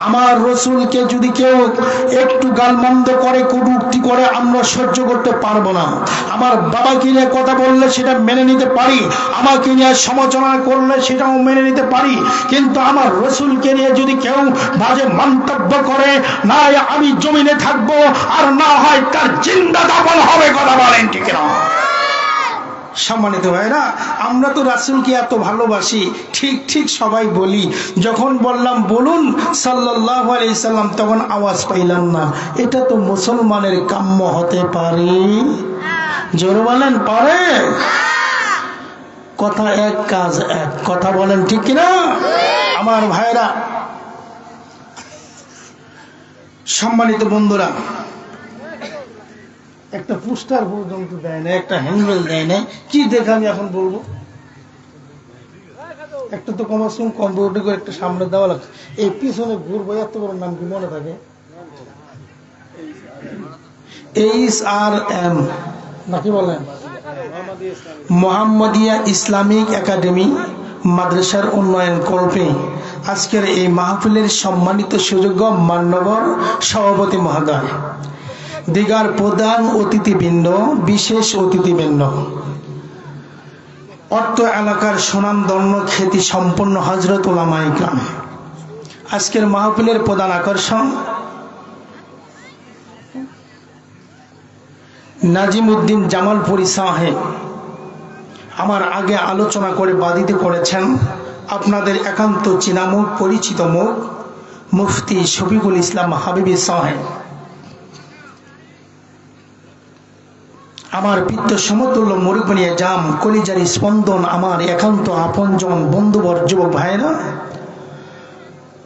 আমার রসুলকে যদি কেউ একটু গালমন্দ করে, কটূক্তি করে, আমরা সহ্য করতে পারবো না। আমার বাবাকে নিয়ে কথা বললে সেটা মেনে নিতে পারি, আমাকে নিয়ে সমালোচনা করলে সেটাও মেনে নিতে পারি, কিন্তু আমার রসুলকে নিয়ে যদি কেউ বাজে মন্তব্য করে, না আমি জমিনে থাকবো, আর না হয় তার জিন্দা দাফন হবে। কথা বলেন ঠিক না? সম্মানিত ভাইরা, আমরা তো রাসূলকে এত ভালোবাসি, ঠিক ঠিক সবাই বলি। যখন বললাম বলুন সাল্লাল্লাহু আলাইহি সাল্লাম, তখন আওয়াজ পাইলাম না। এটা তো মুসলমানের কাম্য হতে পারে? জোরে বলেন, পারে? কথা এক, কাজ এক। কথা বলেন ঠিক কিনা? আমার ভাইরা, সম্মানিত বন্ধুরা, একটা পোস্টার পর্যন্ত দেয় না, একটা হ্যান্ডেল দেয় না, কি দেখে আমি এখন বলবো? একটা তো কমার সঙ্গে কম্পিউটার করে একটা সামনে দেওয়া লাগছে। এই পিছনে ঘুরবো, এত বড় নাম কি মনে থাকে? HRM নাকি বলেন? মোহাম্মদিয়া ইসলামিক একাডেমি মাদ্রাসার উন্নয়ন কল্পে আজকের এই মাহফিলের সম্মানিত সুযোগ্য মান্যবর সভাপতি মহোদয়, দিগার প্রধান অতিথিবৃন্দ, বিশেষ অতিথিবৃন্দ, অত্র এলাকার সুনামধন্য খ্যাতি সম্পন্ন হযরত উলামায়ে কেরাম, আজকের মাহফিলের প্রধান আকর্ষণ নাজিমউদ্দিন জামালপুরী সাহেব আমার আগে আলোচনা করে বাধিত করেছেন। আপনাদের একান্ত চেনা মুখ, পরিচিত মুখ, মুফতি শফিকুল ইসলাম হাবিবি সাহেব, আমার পিত্ত সমতুল্য মুরুব্বনিয়ে জাম, কলিজার স্পন্দন, আমার একান্ত আপনজন বন্ধুবর যুবক ভাইরা,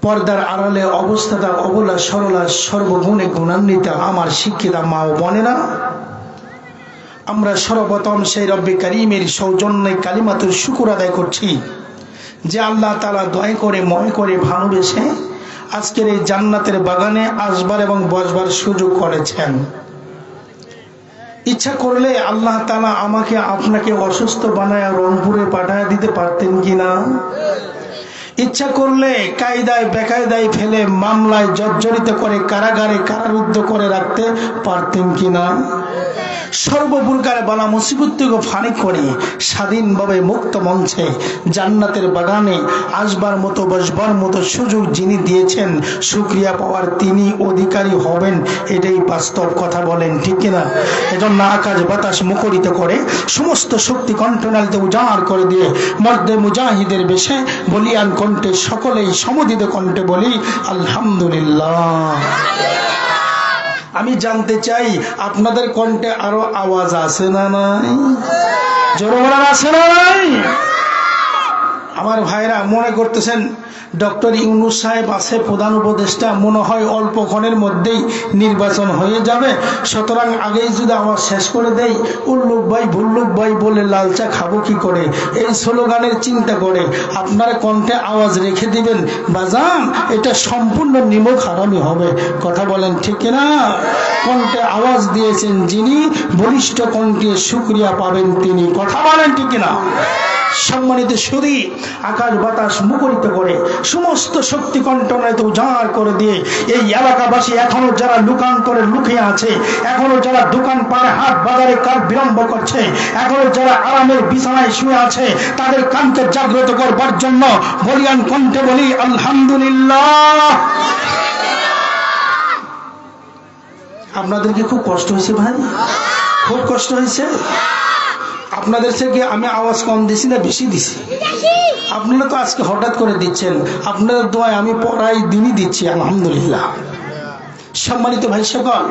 পর্দার আড়ালে অবস্থাটা অবলা সরলা সর্বগুণে গুণান্বিতা আমার শিক্ষিতা মা ও বোনেরা, আমরা সর্বপ্রথম সেই রব্বে কারীমের সৌজন্যে কালিমাতুর শুকর আদায় করছি যে আল্লাহ তাআলা দয়া করে ময় করে ভালোবেসে আজকের এই জান্নাতের বাগানে আসবার এবং বসবার সুযোগ করেছেন। ইচ্ছা করলে আল্লাহ তাআলা আমাকে আপনাকে অসুস্থ বানায় রংপুরে পাঠায় দিতে পারতেন কিনা? ইচ্ছা করলে কায়দায় বেকায়দায় ফেলে মামলায় জর্জরিত করে কারাগারে কারারুদ্ধ করে রাখতে পারতেন কিনা? সর্বপ্রকার বালা মুসিবত থেকে ফানি করে স্বাধীনভাবে মুক্ত মঞ্চে জান্নাতের বাগানে আসবার মতো বসবার মতো সুযোগ যিনি দিয়েছেন, শুকরিয়া পাওয়ার তিনি অধিকারী হবেন, এটাই বাস্তব। কথা বলেন ঠিক কিনা? এজন্য আকাশ বাতাস মুখরিত করে সমস্ত শক্তি কণ্ঠনালীতে উজাড় করে দিয়ে মর্দে মুজাহিদের বেশে বলিয়ান কণ্ঠে সকলেই সমুদিত কণ্ঠে বলি আলহামদুলিল্লাহ। আমি জানতে চাই আপনাদের কণ্ঠে আরো আওয়াজ আছে না নাই? জোরে বলার আছে না নাই? আমার ভাইরা মনে করতেছেন ডক্টর ইউনূস সাহেব আছে প্রধান উপদেষ্টা, মনে হয় অল্পক্ষণের মধ্যেই নির্বাচন হয়ে যাবে, সুতরাং আগেই যদি আওয়াজ শেষ করে দেই, উল্লুক ভাই ভুল্লুক ভাই বলে লালচা খাবো কি করে, এই স্লোগানের চিন্তা করে আপনারা কণ্ঠে আওয়াজ রেখে দিবেন। বাজান, এটা সম্পূর্ণ নিমক হারামি হবে। কথা বলেন ঠিক কিনা? কণ্ঠে আওয়াজ দিয়েছেন যিনি, বলিষ্ঠ কণ্ঠে শুকরিয়া পাবেন তিনি। কথা বলেন ঠিক কিনা? সম্মানিত সুধী, আকাশ বাতাস মুখরিত করে সমস্ত শক্তি কণ্ঠনালীতে উজাড় করে দিয়ে এই এলাকাবাসী এখনো যারা লুকান্তরে লুকিয়ে আছে, এখনো যারা দোকান পাড়ে হাট বাজারে কাজ বিলম্ব করছে, এখনো যারা আরামের বিছানায় শুয়ে আছে, তাদের কানকে জাগ্রত করবার জন্য বলিয়ান কণ্ঠে বলি আলহামদুলিল্লাহ। আপনাদেরকে খুব কষ্ট হয়েছে ভাই? খুব কষ্ট হয়েছে? আপনাদের থেকে আমি আওয়াজ কম দিছি না বেশি দিছি? আপনারা তো আজকে হঠাৎ করে দিচ্ছেন, আপনাদের দোয়ায় আমি পড়াই দিনই দিচ্ছি আলহামদুলিল্লাহ। সম্মানিত ভাই সকল,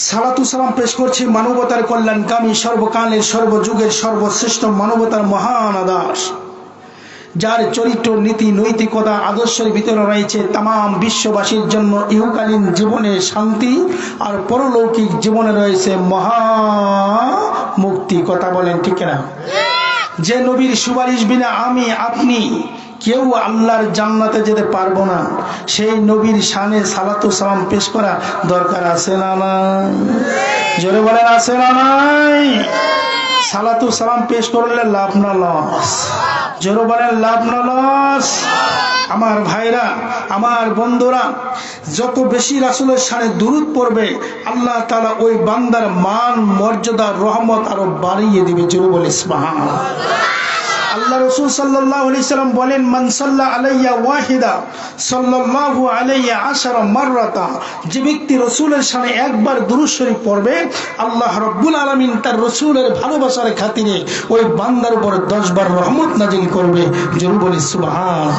সালাতু সালাম পেশ করছি মানবতার কল্যাণকামী, সর্বকালের সর্বযুগের সর্বশ্রেষ্ঠ মানবতার মহান আদর্শ, যার চরিত্র নীতি নৈতিকতা আদর্শের ভিতরে রয়েছে তামাম বিশ্ববাসীর জন্য ইহকালীন জীবনে শান্তি আর পরলৌকিক জীবনে রয়েছে মহা মুক্তি। কথা বলেন ঠিক না? যে নবীর সুপারিশ বিনা আমি আপনি কেউ আল্লাহর জান্নাতে যেতে পারবো না, সেই নবীর শানে সালাতু সালাম পেশ করা দরকার আছে না নাই? জোরে বলেন আছে না নাই? সালাতু সালাম পেশ করলে লাভ না লস? জোরে বলেন লাভ না লস? আমার ভাইরা, আমার বন্ধুরা, যত বেশি রাসূলের শানে দুরূদ পড়বে আল্লাহ তাআলা ওই বান্দার মান মর্যাদা রহমত আরো বাড়িয়ে দিবে। জোরে বলে সুবহানাল্লাহ। আল্লাহ রাসূল সাল্লাল্লাহু আলাইহি সাল্লাম বলেন, মান সাল্লা আলাইয়া ওয়াহিদা সাল্লাল্লাহু আলাইহি আশারা মাররাতা, যে ব্যক্তি রাসূলের শানে একবার দুরূদ শরীফ পড়বে আল্লাহ রাব্বুল আলামিন তার রাসূলের ভালোবাসার খাতিরে ওই বান্দার উপর 10 বার রহমত নাজিল করবে। জোরে বলি সুবহানাল্লাহ।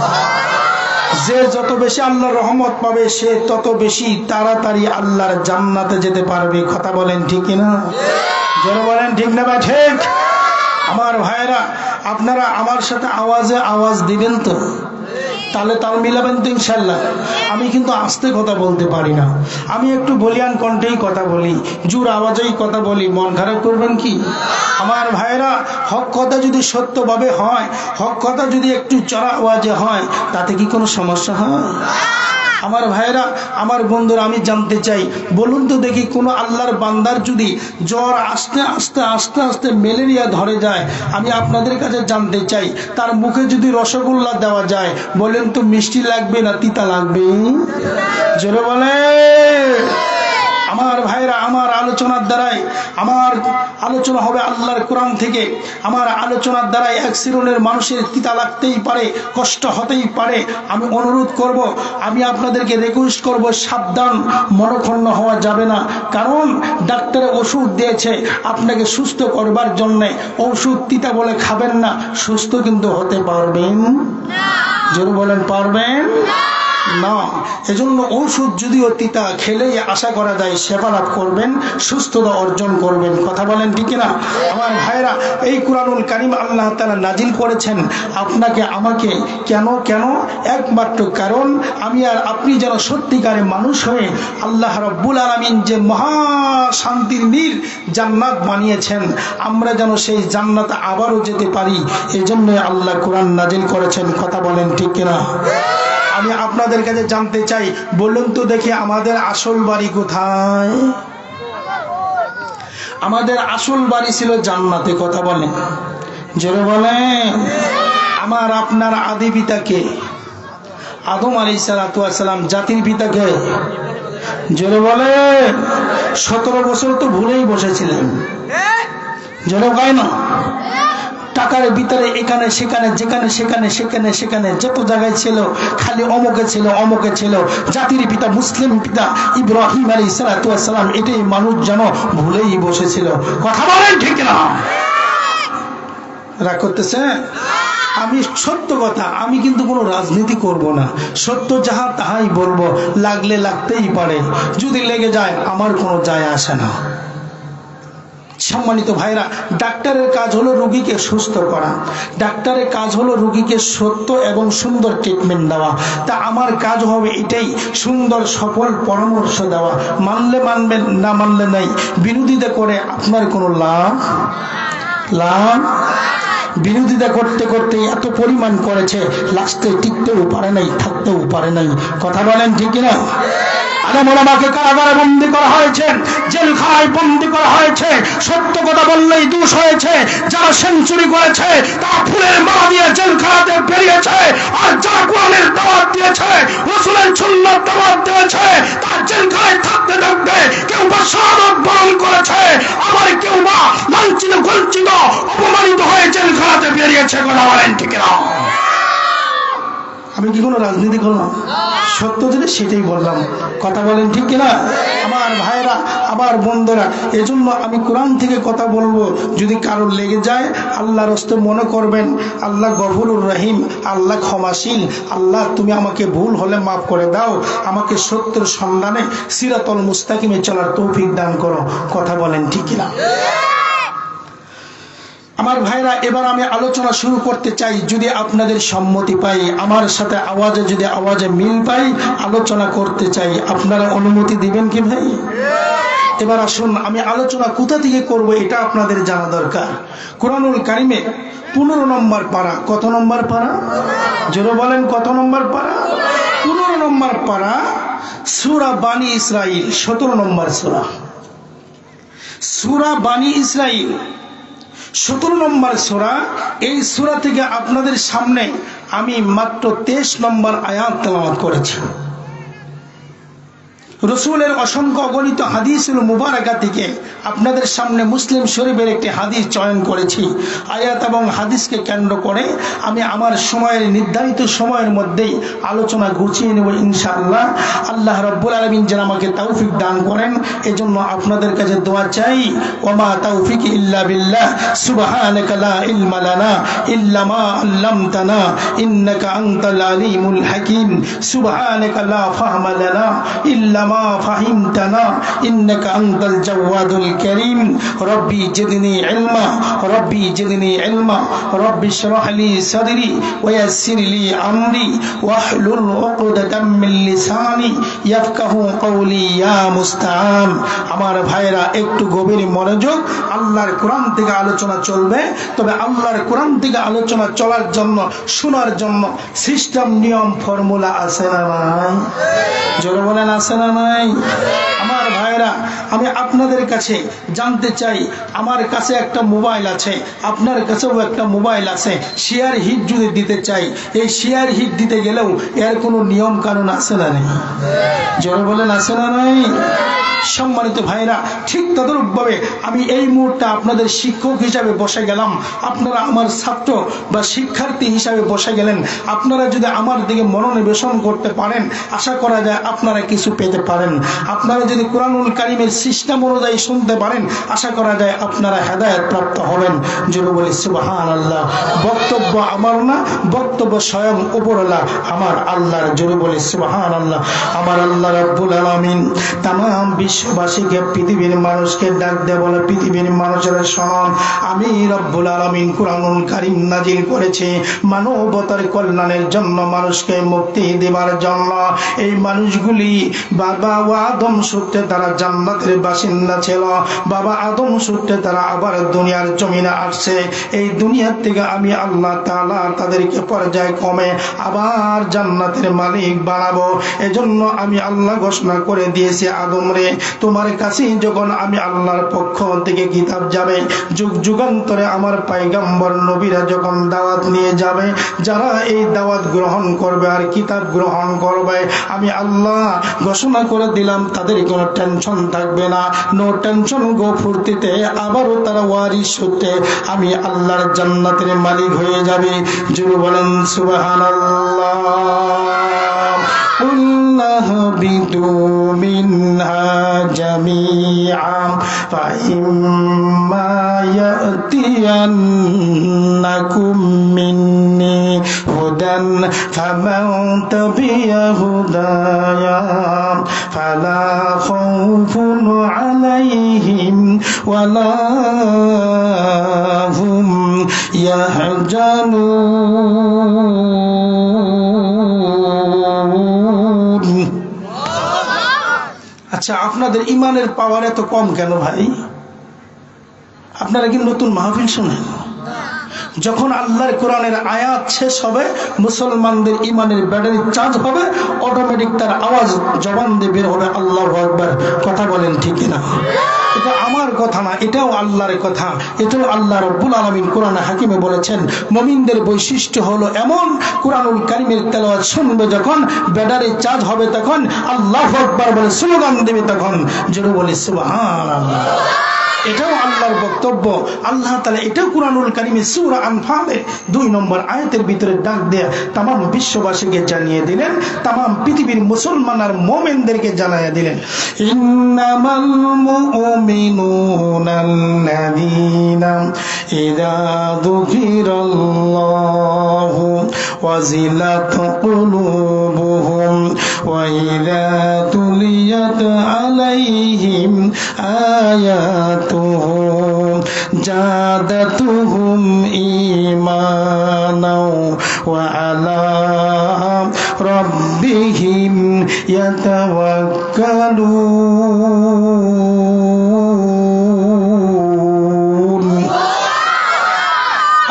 যে যত বেশি আল্লাহর রহমত পাবে সে তত বেশি তাড়াতাড়ি আল্লাহর জান্নাতে যেতে পারবে। কথা বলেন ঠিক না? জোরে বলেন ঠিক না ভাই? ঠিক। আমার ভাইরা, আপনারা আমার সাথে আওয়াজে আওয়াজ দিবেন তো? তাহলে তাল মিলাবেন তো ইনশাল্লাহ। আমি কিন্তু আস্তে কথা বলতে পারি না, আমি একটু বলিয়ান কণ্ঠেই কথা বলি, জোর আওয়াজেই কথা বলি। মন খারাপ করবেন কি? আমার ভাইরা, হক কথা যদি সত্যভাবে হয়, হক কথা যদি একটু চড়া আওয়াজে হয়, তাতে কি কোনো সমস্যা হয়? আমার ভাইরা, আমার বন্ধুরা, আমি জানতে চাই, বলুন তো দেখি, কোন আল্লাহর বান্দার যদি জ্বর আস্তে আস্তে আস্তে আস্তে ম্যালেরিয়া ধরে যায়, আমি আপনাদের কাছে জানতে চাই, তার মুখে যদি রসগোল্লা দেওয়া যায়, বলেন তো মিষ্টি লাগবে না তিতা লাগবে? জোরে বলে। আমার ভাইরা, আমার আলোচনার দ্বারাই, আমার আলোচনা হবে আল্লাহর কোরআন থেকে। আমার আলোচনার দ্বারাই এক শ্রেণীর মানুষের তিতা লাগতেই পারে, কষ্ট হতেই পারে। আমি অনুরোধ করব, আমি আপনাদেরকে রিকোয়েস্ট করব, সাবধান, মনক্ষুণ্ণ হওয়া যাবে না। কারণ ডাক্তারে ওষুধ দিয়েছে আপনাকে সুস্থ করবার জন্যে, ওষুধ তিতা বলে খাবেন না, সুস্থ কিন্তু হতে পারবেন না। জোরে বলেন পারবেন না। এজন্য ঔষধ যদিও তিতা, খেলেই আশা করা যায় সেবা লাভ করবেন, সুস্থতা অর্জন করবেন। কথা বলেন ঠিক না? আমার ভাইরা, এই কুরআনুল কারীম আল্লাহ তাআলা নাজিল করেছেন আপনাকে আমাকে। কেন? একমাত্র কারণ আমি আর আপনি যেন সত্যিকারে মানুষ হয়ে আল্লাহ রাব্বুল আলামিন যে মহা শান্তির নীর জান্নাত বানিয়েছেন, আমরা যেন সেই জান্নাতে আবারও যেতে পারি। এই জন্য আল্লাহ কোরআন নাজিল করেছেন। কথা বলেন ঠিক কিনা? আমি আপনাদের কাছে জানতে চাই, বলুন তো দেখি, আমাদের আসল বাড়ি কোথায়? আমাদের আসল বাড়ি ছিল জান্নাতে। কথা বলেন, জোরে বলেন। আমার আপনার আদি পিতাকে, আদম আলাইহিস সালাতু ওয়াস সালাম জাতির পিতাকে, জোরে বলেন। 17 বছর তো ভুলেই বসেছিলেন। জোরে কয় না? টাকার ভিতরে এখানে সেখানে, যেখানে সেখানে সেখানে সেখানে যত জায়গায় ছিল, খালি অমুকে ছিল। জাতির পিতা, মুসলিম পিতা ইব্রাহিম আলাইহিস সালাতু ওয়াস সালাম, এটাই মানুষ যেন ভুলেই বসেছিল। কথা বলেন ঠিক না? রাগ করতেছে? আমি সত্য কথা, আমি কিন্তু কোনো রাজনীতি করব না, সত্য যাহা তাহাই বলবো। লাগলে লাগতেই পারে, যদি লেগে যায় আমার কোনো যায় আসে না। সম্মানিত ভাইরা, ডাক্তারের কাজ হলো রোগীকে সুস্থ করা, ডাক্তারের কাজ হলো রোগীকে সত্য এবং সুন্দর ট্রিটমেন্ট দেওয়া। তা আমার কাজ হবে এটাই, সুন্দর সফল পরামর্শ দেওয়া। মানলে মানবেন, না মানলে নাই। বিরোধিতা করে আপনার কোনো লাভ বিরোধিতা করতে করতে এত পরিমাণ করেছে, লাস্টে টিকতেও পারে নাই, থাকতেও পারে নাই। কথা বলেন ঠিক কিনা? আলেম ওলামাকে কারাগারে বন্দী করা হয়েছে, জেলখানায় বন্দী করা হয়েছে। সত্য কথা বললেই দোষ হয়েছে। যারা সেঞ্চুরি করেছে তারা ফুলের মালা দিয়ে জেলখানাতে বেরিয়েছে, আর যারা কোরআনের দাওয়াত দিয়েছে, রাসূলের সুন্নাত দাওয়াত দিয়েছে, তারা জেলখানায় থাকতে থাকতে কেউ বা শাহাদাত বরণ করেছে, আবার কেউ বা লাঞ্ছিত গঞ্চিত অপমানিত হয়ে জেলখানাতে বেরিয়েছে। কথা বলেন ঠিক না? আমি কি কোনো রাজনীতি করলাম? সত্য যেটা সেটাই বললাম। কথা বলেন ঠিক কিনা? আমার ভাইরা, আমার বন্ধুরা, এজন্য আমি কোরআন থেকে কথা বলবো। যদি কারোর লেগে যায়, আল্লাহর রাস্তে মনে করবেন, আল্লাহ গফুরুর রহিম, আল্লাহ ক্ষমাশীল। আল্লাহ তুমি আমাকে ভুল হলে মাফ করে দাও, আমাকে সত্যের সন্ধানে সিরাতুল মুস্তাকিমে চলার তৌফিক দান করো। কথা বলেন ঠিক কিনা? আমার ভাইরা, এবার আমি আলোচনা শুরু করতে চাই। যদি আপনাদের সম্মতি পাই, আমার সাথে আওয়াজে মিল পাই, আলোচনা করতে চাই। আপনারা অনুমতি দিবেন কি ভাই? এবার আসুন, আমি আলোচনা কোথা থেকে করব এটা আপনাদের জানা দরকার। কুরআনুল কারীমে 15 নম্বর পারা। কত নম্বর পারা? জোরে বলেন, কত নম্বর পারা? 15 নম্বর পারা, সূরা বানী ইসরাইল, 17 নম্বর সূরা। সূরা বানী ইসরাইল 17 নম্বর সূরা। এই সূরা থেকে আপনাদের সামনে আমি মাত্র 23 নম্বর আয়াত তেলাওয়াত করেছি। রসুলের অসংখ্য অগণিত হাদিসুল মুবারাকা থেকে আপনাদের সামনে মুসলিম শরীফের একটি হাদিস চয়ন করেছি। আয়াত এবং হাদিসকে কেন্দ্র করে আমি আমার সময়ের নির্ধারিত সময়ের মধ্যেই আলোচনা গুছিয়ে নেব ইনশাআল্লাহ। আল্লাহ রাব্বুল আলামিন যেন আমাকে তৌফিক দান করেন, এজন্য আপনাদের কাছে দোয়া চাই। ওমা তৌফিক ইল্লা বিল্লাহ, সুবহানাকা লা ইলমা লানা ইল্লা মা আল্লামতানা ইন্নাকা আনতাল আলিমুল হাকীম। সুবহানাকা লা ফাহমা লানা ইল্লা মা ফাহিমতানা ইন্নাকা আনতাল জাওয়াদুল কারীম। রব্বি জিদনি ইলমা, রব্বি জিদনি ইলমা, রব্বি ইশরাহ লি সাদরি ওয়া ইয়াসসির লি আমরি ওয়াহলুল উকদাতাম মিন লিসানি ইয়াফকাহু কওলি ইয়া মুস্তাআন। আমার ভাইরা একটু গভীর মনোযোগ, আল্লাহর কোরআন থেকে আলোচনা চলবে। তবে আল্লাহর কোরআন থেকে আলোচনা চলার জন্য, শোনার জন্য সিস্টেম, নিয়ম, ফর্মুলা আছে না নাই? জোরে বলেন আছে না নাই? আমার ভাইরা, আমি আপনাদের কাছে জানতে চাই, আমার কাছে একটা মোবাইল আছে, আপনার কাছেও একটা মোবাইল আছে। শেয়ার হিট যদি দিতে চাই, এই শেয়ার হিট দিতে গেলেও এর কোনো নিয়ম কানুন আছে না নেই? জোরে বলেন আছে না নাই? সম্মানিত ভাইরা, ঠিক তদরূপভাবে আমি এই মুহূর্তে আপনাদের শিক্ষক হিসাবে বসে গেলাম, আপনারা আমার ছাত্র বা শিক্ষার্থী হিসাবে বসে গেলেন। আপনারা যদি আমার দিকে মনোনিবেশন করতে পারেন, আশা করা যায় আপনারা কিছু পেতে পারেন। আপনারা যদি কুরআনুল কারীমের সিস্টেম অনুযায়ী শুনতে পারেন, আশা করা যায় আপনারা হেদায়েত প্রাপ্ত হবেন। জোরে বলি সুবহানাল্লাহ। বক্তব্য আমার না, বক্তব্য স্বয়ং উপরওয়ালা আমার আল্লাহর। জোরে বলি সুবহানাল্লাহ। আমার আল্লাহ রাব্বুল আলামিন তামাম বিশ্ববাসীকে, পৃথিবীর মানুষকে ডাক দিয়ে বলে, পৃথিবীর মানুষেরা শোন, আমি রব্বুল আলামিন কুরআনুল কারীম নাজিল করেছি মানবতার কল্যাণের জন্য, মানুষকে মুক্তি দেবার জন্য। এই মানুষগুলি বাবা আদম সূত্রে তারা জান্নাতের বাসিন্দা ছিল, বাবা আদম সূত্রে তারা আবার দুনিয়ার জমিনে আসছে। এই দুনিয়ার থেকে আমি আল্লাহ তাআলা তাদেরকে পর্যায়ক্রমে আবার জান্নাতের মালিক বানাবো। এজন্য আমি আল্লাহ ঘোষণা করে দিয়েছি, আদম রে, তোমার কাছে যখন আমি আল্লাহর পক্ষ থেকে কিতাব যাবে, যুগ যুগান্তরে আমার পয়গম্বর নবীরা যখন দাওয়াত নিয়ে যাবে, যারা এই দাওয়াত গ্রহণ করবে আর কিতাব গ্রহণ করবে, আমি আল্লাহ ঘোষণা করে দিলাম তাদের কোনো টেনশন থাকবে না। নো টেনশন গো ফুর্তিতে আবারও তারা ওয়ারিস সূত্রে আমি আল্লাহর জান্নাতের মালিক হয়ে যাবে। জোরে বলেন সুবহানাল্লাহ। اهبطوا منها جميعا فإما يأتينكم مني هدى فمن تبع هدايا فلا خوف عليهم ولا هم يحزنون। আচ্ছা, আপনাদের ইমানের পাওয়ার এত কম কেন ভাই? আপনারা কি নতুন মাহফিল শুনেন? যখন আল্লাহর কোরআনের আয়াত শেষ হবে, মুসলমানদের ইমানের ব্যাটারি চার্জ হবে, অটোমেটিক তার আওয়াজ জবান দিয়ে বের হবে, আল্লাহু আকবার। কথা বলেন ঠিক না? এটা আমার কথা না, এটাও আল্লাহর কথা। এটাও আল্লাহ রাব্বুল আলামিন কোরআনে হাকিমে বলেছেন, মুমিনদের বৈশিষ্ট্য হলো এমন, কুরআনুল কারীমের তেলাওয়াত শুনবে যখন, ব্যাটারি চার্জ হবে তখন আল্লাহু আকবার বলে স্লোগান দেবে তখন। জোরে বলি সুবহানাল্লাহ। এটাও আল্লাহর বক্তব্য। আল্লাহ তাআলা এটাও কুরআনুল কারীমে সূরা আনফালের 2 নম্বর আয়াতের ভিতরে ডাক দিয়ে तमाम বিশ্ববাসীকে জানিয়ে দিলেন, तमाम পৃথিবীর মুসলমান আর মুমিনদেরকে জানিয়ে দিলেন, ইন্নামাল মুমিনুনাল্লাযীনা ইযা যুকিরাল্লাহু ওয়াজিলাত কুলুবুহুম ওয়া ইযা তুলিয়াত আলাইহিম আয়াতুহু জাদাতুহুম ঈমানাও ওয়া আলা রাব্বিহিম ইয়াতাওয়াক্কালুন।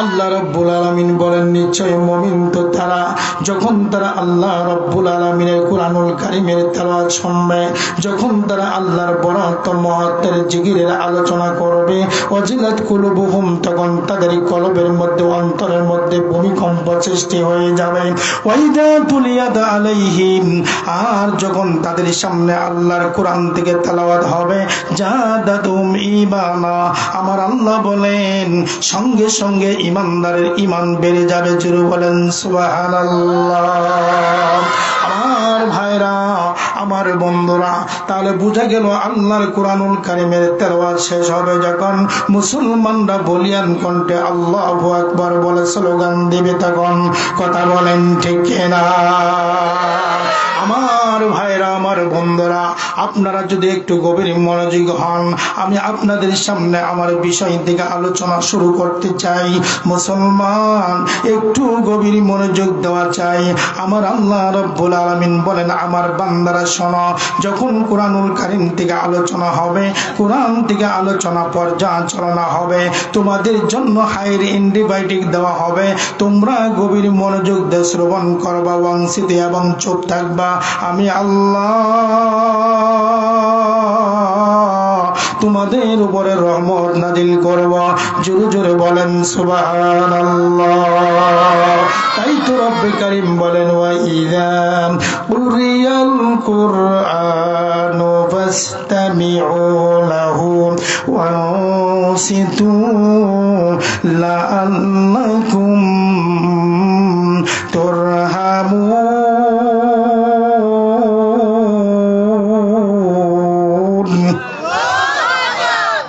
আল্লাহ রাব্বুল আলামিন বলেন, নিশ্চয় মুমিন তো তারা যখন তারা আল্লাহ রাব্বুল আলামিনের কুরআনুল কারীমের তেলাওয়াত শুনবে, যখন তারা আল্লাহর বরাত মহত্বের জিকিরের আলোচনা করবে, ওয়াজিলাত কুলুবুহুম, তখন তাদের কলবের মধ্যে অন্তরের মধ্যে ভূমিকম্প সৃষ্টি হয়ে যাবে। ওয়াইদা তুলিয়াত আলাইহিম, আর যখন তাদের সামনে আল্লাহর কোরআন থেকে তেলাওয়াত হবে, জাদাতুম ঈমানা, আমার আল্লাহ বলেন সঙ্গে সঙ্গে ঈমানদারের ঈমান বেড়ে যাবে। জোরে বলেন সুবহানাল্লাহ। আমার ভাইরা, আমার বন্ধুরা, তাহলে বোঝা গেল আল্লাহর কুরআনুল কারীমের তেলাওয়াত শেষ হবে যখন মুসলমানরা বলিয়ান কণ্ঠে আল্লাহু আকবার বলে স্লোগান দিবে, তখন কথা বলেন ঠিক কিনা? আমার ভাইরা, আমার বন্ধুরা, আপনারা যদি একটু গভীর মনোযোগী হন, আমি আপনাদের সামনে আমার বিষয় থেকে আলোচনা শুরু করতে চাই। মুসলমান, একটু গভীর মনোযোগ দেওয়া চাই। আমার আল্লাহ রাব্বুল আলামিন বলেন, আমার বান্দারা শোনো, যখন কুরআনুল কারীম থেকে আলোচনা হবে, কুরআন থেকে আলোচনা পর্যালোচনা হবে, তোমাদের জন্য হায়ার অ্যান্টিবায়োটিক দেওয়া হবে, তোমরা গভীর মনোযোগ দিয়ে শ্রবণ করবা, ওয়াংসিতে এবং চুপ থাকবা। আমি আল্লাহ তোমাদের উপরে রহমত নাজিল করব। জোরে জোরে বলেন সুবহানাল্লাহ। তাই তো রব্বে কারীম বলেন, ওয়া ইযা কুরিয়াল কুরআনু ফাসতামিউ লাহু ওয়া আনসিতু লাআল্লাকুম তুরহামুন।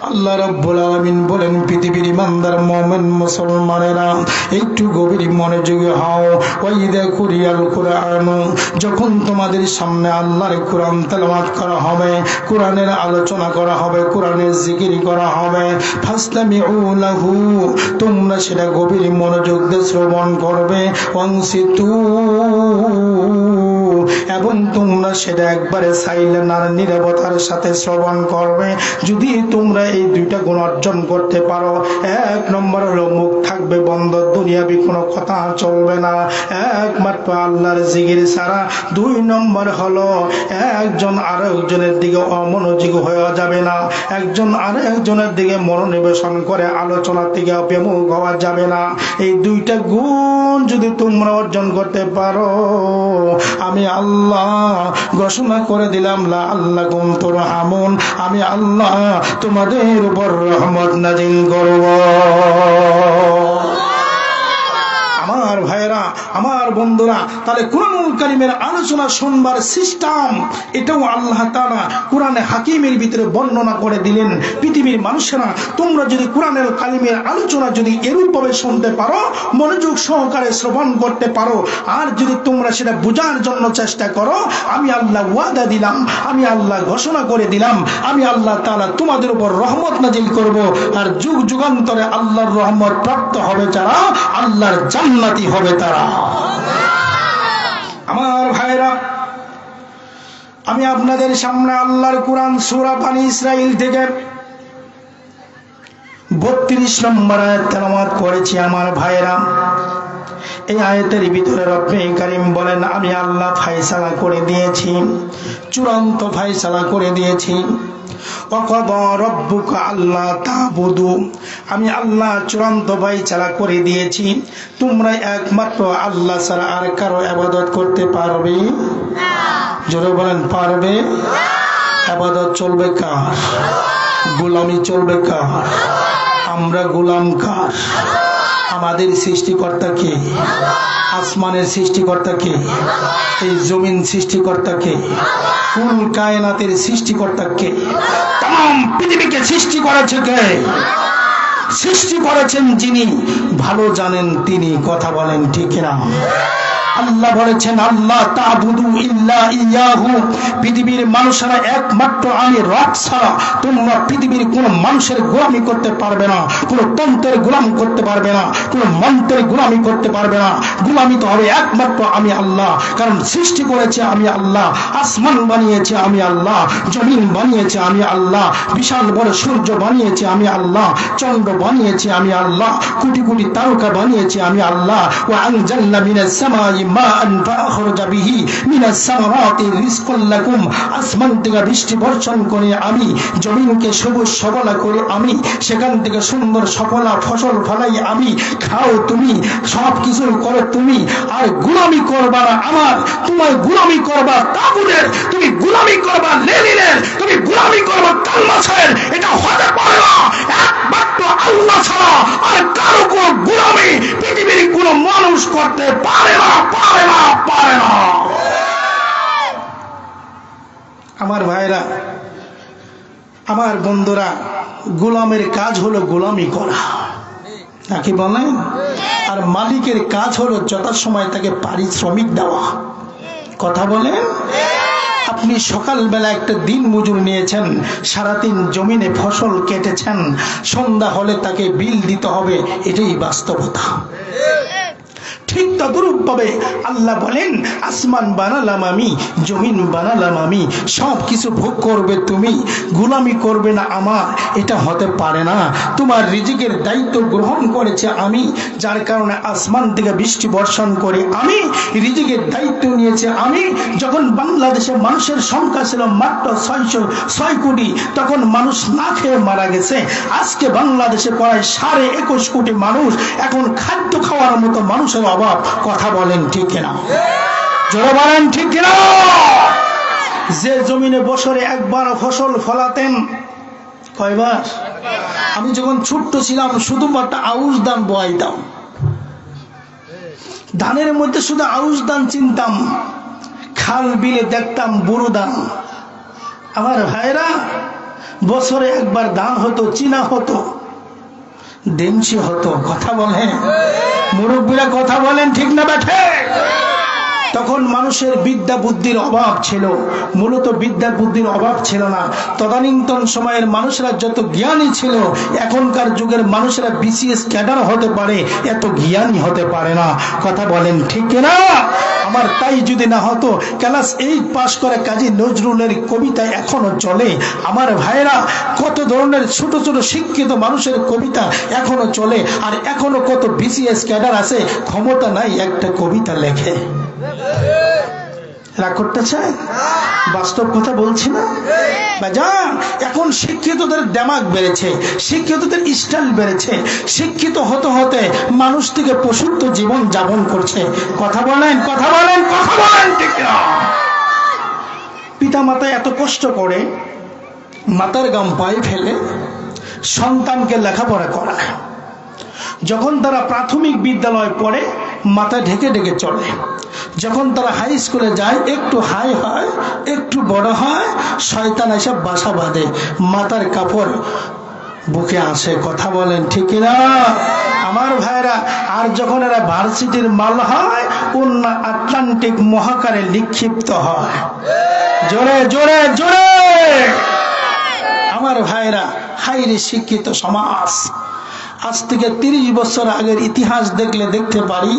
আল্লাহ রাব্বুল আলামিন বলেন, পৃথিবীর ইমানদার মুমিন মুসলমানেরা একটু গভীর মনোযোগী হও। ওয়াইদা কুরিয়াল কুরআন, যখন তোমাদের সামনে আল্লাহর কুরআন তেলাওয়াত করা হবে, কুরআনের আলোচনা করা হবে, কুরআনের জিকির করা হবে, ফাসতামিউ লাহু, তোমরা সেটা গভীর মনোযোগ দিয়ে শ্রবণ করবে, ওয়ানসিতু, এবং তোমরা সেটা একবারে সাইলেন্ট আর নীরবতার সাথে শ্রবণ করবে। যদি তোমরা এই দুইটা গুণ অর্জন করতে পারো, এক নম্বর হলো মুখ থাকবে বন্ধ, দুনিয়াবি কোনো কথা চলবে না, একমাত্র আল্লাহর জিকির ছাড়া। দুই নম্বর হলো একজন আরেকজনের দিকে অমনোযোগী হয়ে যাবে না, একজন আরেকজনের দিকে মনোনিবেশন করে আলোচনার দিকে বিমুখ হওয়া যাবে না। এই দুইটা গুণ যদি তোমরা অর্জন করতে পারো, আমি আল্লাহ ঘোষণা করে দিলাম, লা আল্লাকুম তুরহামুন, আমি আল্লাহ তোমাদের উপর রহমত নাজিল করব। আমার ভাইরা, আমার বন্ধুরা, তাহলে কুরআনুল কারীমের আলোচনা শুনবার সিস্টেম এটাও আল্লাহ তাআলা কুরআনে হাকিমের ভিতরে বর্ণনা করে দিলেন। পৃথিবীর মানুষেরা, তোমরা যদি কুরআনুল কারীমের আলোচনা যদি এরূপভাবে শুনতে পারো, মনোযোগ সহকারে শ্রবণ করতে পারো, আর যদি তোমরা সেটা বোঝার জন্য চেষ্টা করো, আমি আল্লাহ ওয়াদা দিলাম, আমি আল্লাহ ঘোষণা করে দিলাম, আমি আল্লাহ তাআলা তোমাদের উপর রহমত নাজিল করব। আর যুগ যুগান্তরে আল্লাহর রহমত প্রাপ্ত হবে যারা, আল্লাহর জান্নাতি হবে তারা। আমার ভাইরা, আমি আপনাদের সামনে আল্লাহর কুরআন সূরা বনী ইসরাঈল থেকে 32 নম্বর আয়াত তেলাওয়াত করেছি। আমার ভাইরা, এই আয়াতের ভিতরে রব্বে কারীম বলেন, আমি আল্লাহ ফয়সালা করে দিয়েছি, চূড়ান্ত ফয়সালা করে দিয়েছি। ওয়াকাদা রাব্বুকা আল্লা তা'বুদু, আমি আল্লাহ চূড়ান্ত ফয়সালা করে দিয়েছি, তোমরা একমাত্র আল্লাহ ছাড়া আর কারো ইবাদত করতে পারবে না। জোরে বলেন, পারবে না। ইবাদত চলবে কার? গোলামি চলবে কার? আমরা গোলাম কার? আমাদের সৃষ্টিকর্তা কে? আসমানের সৃষ্টিকর্তা কে? এই জমিন সৃষ্টিকর্তা কে? কুল কায়নাতের সৃষ্টিকর্তা কে? तमाम পৃথিবীকে সৃষ্টি করেছে কে? সৃষ্টি করেছেন যিনি, ভালো জানেন তিনি। কথা বলেন ঠিক না? আল্লাহ বলেছেন, আল্লাহ তা'বুদু ইল্লা ইয়াহু, পৃথিবীর মানুষেরা একমাত্র আমি রব ছাড়া তোমরা পৃথিবীর কোন মানুষের গোলামি করতে পারবে না, কোন তন্ত্রের গোলামি করতে পারবে না, কোন মন্ত্রের গোলামি করতে পারবে না। গোলামি তো হবে একমাত্র আমি আল্লাহ, কারণ সৃষ্টি করেছে আমি আল্লাহ, আসমান বানিয়েছে আমি আল্লাহ, জমিন বানিয়েছে আমি আল্লাহ, বিশাল বড় সূর্য বানিয়েছে আমি আল্লাহ, চন্দ্র বানিয়েছে আমি আল্লাহ, কোটি কোটি তারকা বানিয়েছে আমি আল্লাহ। ওয়া আনজালনা মিনাস সামাই মাআন ফাআখরাজা বিহি মিনাস সামারাতি রিজকাল লাকুম, আসমান থেকে বৃষ্টি বর্ষণ করে আমি, জমিনকে সবুজ সবলা করে আমি, সেখান থেকে সুন্দর সফলা ফসল ফলাই আমি, খাও তুমি, সব কিছু করো তুমি, আর গোলামি করবা না আমার, তোমার গোলামি করবা তাগুতের, তুমি গোলামি করবা লেনিনের, তুমি গোলামি করবা কালমাসের। এটা হতে পারে না, একমাত্র আল্লাহ ছাড়া আর কারো কোনো গোলামি পৃথিবীর কোনো মানুষ করতে পারে না, পারে না, পারে না। আমার ভাইরা, আমার বন্ধুরা, গোলামের কাজ হলো গোলামি করা, নাকি বলেন? আর মালিকের কাজ হলো যথাসময় তাকে পারিশ্রমিক দেওয়া। কথা বলেন? আপনি সকালবেলা একটা দিন মজুর নিয়েছেন, সারাদিন জমিনে ফসল কেটেছেন, সন্ধ্যা হলে তাকে বিল দিতে হবে, এটাই বাস্তবতা। ঠিক তদ্রূপ ভাবে আল্লাহ বলেন, আসমান বানালাম আমি, জমিন বানালাম আমি, সব কিছু ভোগ করবে তুমি, গোলামি করবে না আমার, এটা হতে পারে না। তোমার রিজিকের দায়িত্ব গ্রহণ করেছে আমি, যার কারণে আসমান থেকে বৃষ্টি বর্ষণ করে আমি, রিজিকের দায়িত্ব নিয়েছে আমি। যখন বাংলাদেশে মানুষের সংখ্যা ছিল মাত্র 606 কোটি, তখন মানুষ না খেয়ে মারা গেছে। আজকে বাংলাদেশে প্রায় 21.5 কোটি মানুষ, এখন খাদ্য খাওয়ার মতো মানুষের অভাব। কথা বলেন ঠিক কিনা? জোরে বলেন ঠিক কিনা? যে জমিনে বছরে একবার ফসল ফলাতেন, কয়বার? আমি যখন ছোট্ট ছিলাম শুধুমাত্র আউশ ধান বয়াইতাম, ধানের মধ্যে শুধু আউশ ধান চিনতাম, খাল বিলে দেখতাম বুড়ো ধান। আমার ভাইরা, বছরে একবার ধান হতো, চিনা হতো, দেনছি হতো। কথা বলেন মুরব্বীরা, কথা বলেন ঠিক না বেঠে? তখন মানুষের বিদ্যা বুদ্ধির অভাব ছিল, মূলত বিদ্যা বুদ্ধির অভাব ছিল না। তদানীন্তন সময়ের মানুষরা যত জ্ঞানী ছিল, এখনকার যুগের মানুষরা বিসিএস ক্যাডার হতে পারে, এত জ্ঞানী হতে পারে না। কথা বলেন ঠিক না? আমার তাই যদি না হতো, ক্লাস 8 পাস করে কাজী নজরুলের কবিতা এখনো চলে। আমার ভাইরা, কত ধরনের ছোট ছোট শিক্ষিত মানুষের কবিতা এখনো চলে, আর এখনো কত বিসিএস ক্যাডার আছে, ক্ষমতা নাই একটা কবিতা লেখে। রাগ করতেছে? বাস্তব কথা বলছি না? এখন শিক্ষিতদের দিমাগ বেড়েছে, শিক্ষিতদের স্টাইল বেড়েছে, শিক্ষিত হতে হতে মানুষ থেকে পশুত্ব জীবন যাপন করছে। কথা বলেন, কথা বলেন, কথা বলেন ঠিক না? পিতা মাতা এত কষ্ট করে মাথার গাম পায়ে ফেলে সন্তানকে লেখাপড়া করায়। যখন তারা প্রাথমিক বিদ্যালয় পড়ে, মাথা ঢেকে ঢেকে চলে। যখন তারা হাই স্কুলে যায়, একটু হাই হয়, একটু বড় হয়, শয়তান এসব বাসা বাঁধে, মাথার কাপড় বুকে আসে। কথা বলেন ঠিক না? আমার ভাইরা, আর যখন এরা ভার্সিটির মাল হয়, অন্য আটলান্টিক মহাকারে নিক্ষিপ্ত হয়। জোরে জোরে জোরে আমার ভাইরা, হাইরে শিক্ষিত সমাজ। আজ থেকে 30 বছর আগের ইতিহাস দেখলে দেখতে পারি,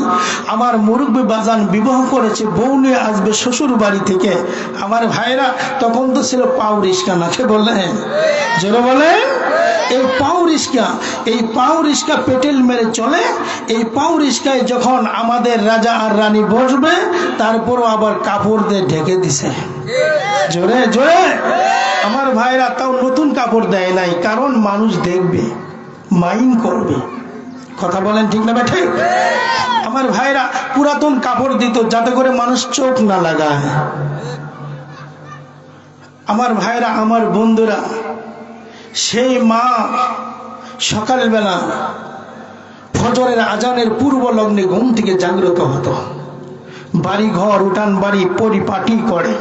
আমার মুরব্বি বাজান বিবাহ করেছে, বউ নিয়ে আসবে শ্বশুর বাড়ি থেকে। আমার ভাইরা, তখন তো ছিল পাও রিস্কা, নাকি বললেন? জোরে বলেন। এই পাও রিস্কা পেটেল মেরে চলে। এই পাও রিস্কায় যখন আমাদের রাজা আর রানী বসবে, তারপরও আবার কাপড় দিয়ে ঢেকে দিছে। জোরে জোরে আমার ভাইরা, তাও নতুন কাপড় দেয় নাই, কারণ মানুষ দেখবে, মাইন করবে। কথা বলেন ঠিক না বেঠে? আমার ভাইরা, পুরাতন কাপড় দিত যাতে করে মানুষ চোখ না লাগায়। আমার ভাইরা, আমার বন্ধুরা, সেই মা সকালবেলা ফজরের আজানের পূর্ব লগ্নে ঘুম থেকে জাগ্রত হতো, বাড়ি ঘর উঠান বাড়ি পরিপাটি করে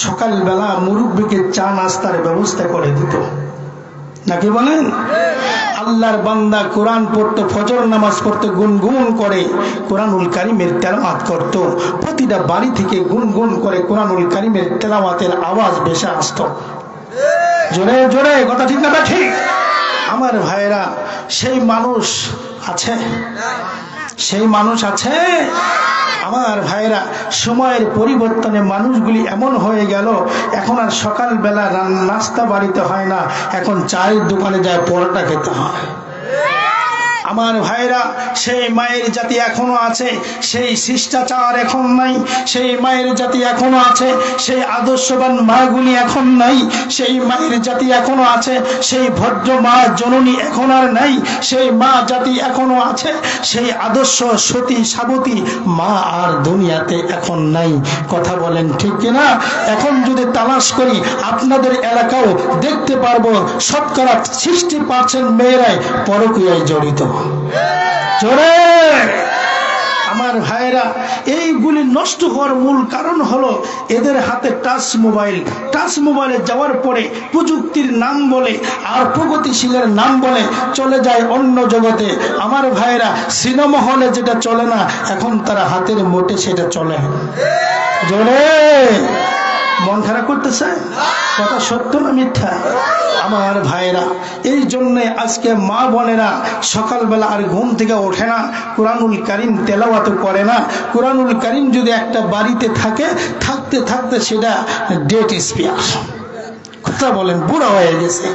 সকালবেলা মুরব্বীকে চা নাস্তার ব্যবস্থা করে দিত, নাকি বলেন? আল্লাহর বান্দা কোরআন পড়তো, ফজর নামাজ পড়তো, গুনগুন করে কোরআনুল কারীমের তেলাওয়াত করত। প্রতিটা বাড়ি থেকে গুনগুন করে কোরআনুল কারীমের তেলাওয়াতের আওয়াজ ভেসে আসতো। জোরে জোরে কথা ঠিক না ঠিক? আমার ভাইরা, সেই মানুষ আছে? সেই মানুষ আছে? আমার ভাইরা, সময়ের পরিবর্তনে মানুষগুলি এমন হয়ে গেল, এখন আর সকালবেলা নাস্তা বাড়িতে হয় না, এখন চায়ের দোকানে যায় পরোটা খেতে হয়। আমার ভাইরা, সেই মায়ের জাতি এখনো আছে, সেই শিষ্টাচার এখন নাই, সেই মায়ের জাতি এখনো আছে, সেই আদর্শবান মাগুলি এখন নাই, সেই মায়ের জাতি এখনো আছে, সেই ভদ্র মা জননী এখন আর নাই, সেই মা জাতি এখনো আছে, সেই আদর্শ সতী সাবতী মা আর দুনিয়াতে এখন নাই। কথা বলেন ঠিক কিনা? এখন যদি তালাশ করি আপনাদের এলাকাও দেখতে পারবো 60% মেয়েরাই পরকীয়ায় জড়িত। জোরে আমার ভাইরা, এইগুলি নষ্ট হওয়ার মূল কারণ হলো এদের হাতে টাচ মোবাইল। টাচ মোবাইলে যাওয়ার পরে প্রযুক্তির নাম বলে আর প্রগতিশীলের নাম বলে চলে যায় অন্য জগতে। আমার ভাইরা, সিনেমা হলে যেটা চলে না, এখন তারা হাতের মোটে সেটা চলে। জোরে মন খারাপ করতেছে? কথা সত্য না মিথ্যা? আমার ভাইরা, এই জন্য আজকে মা বোনেরা সকালবেলা আর ঘুম থেকে ওঠে না, কুরআনুল কারীম তেলাওয়াত করে না। কুরআনুল কারীম যদি একটা বাড়িতে থাকে, থাকতে থাকতে সেটা ডেট এক্সপায়ার। কথা বলেন, বুড়া হয়ে গেছে।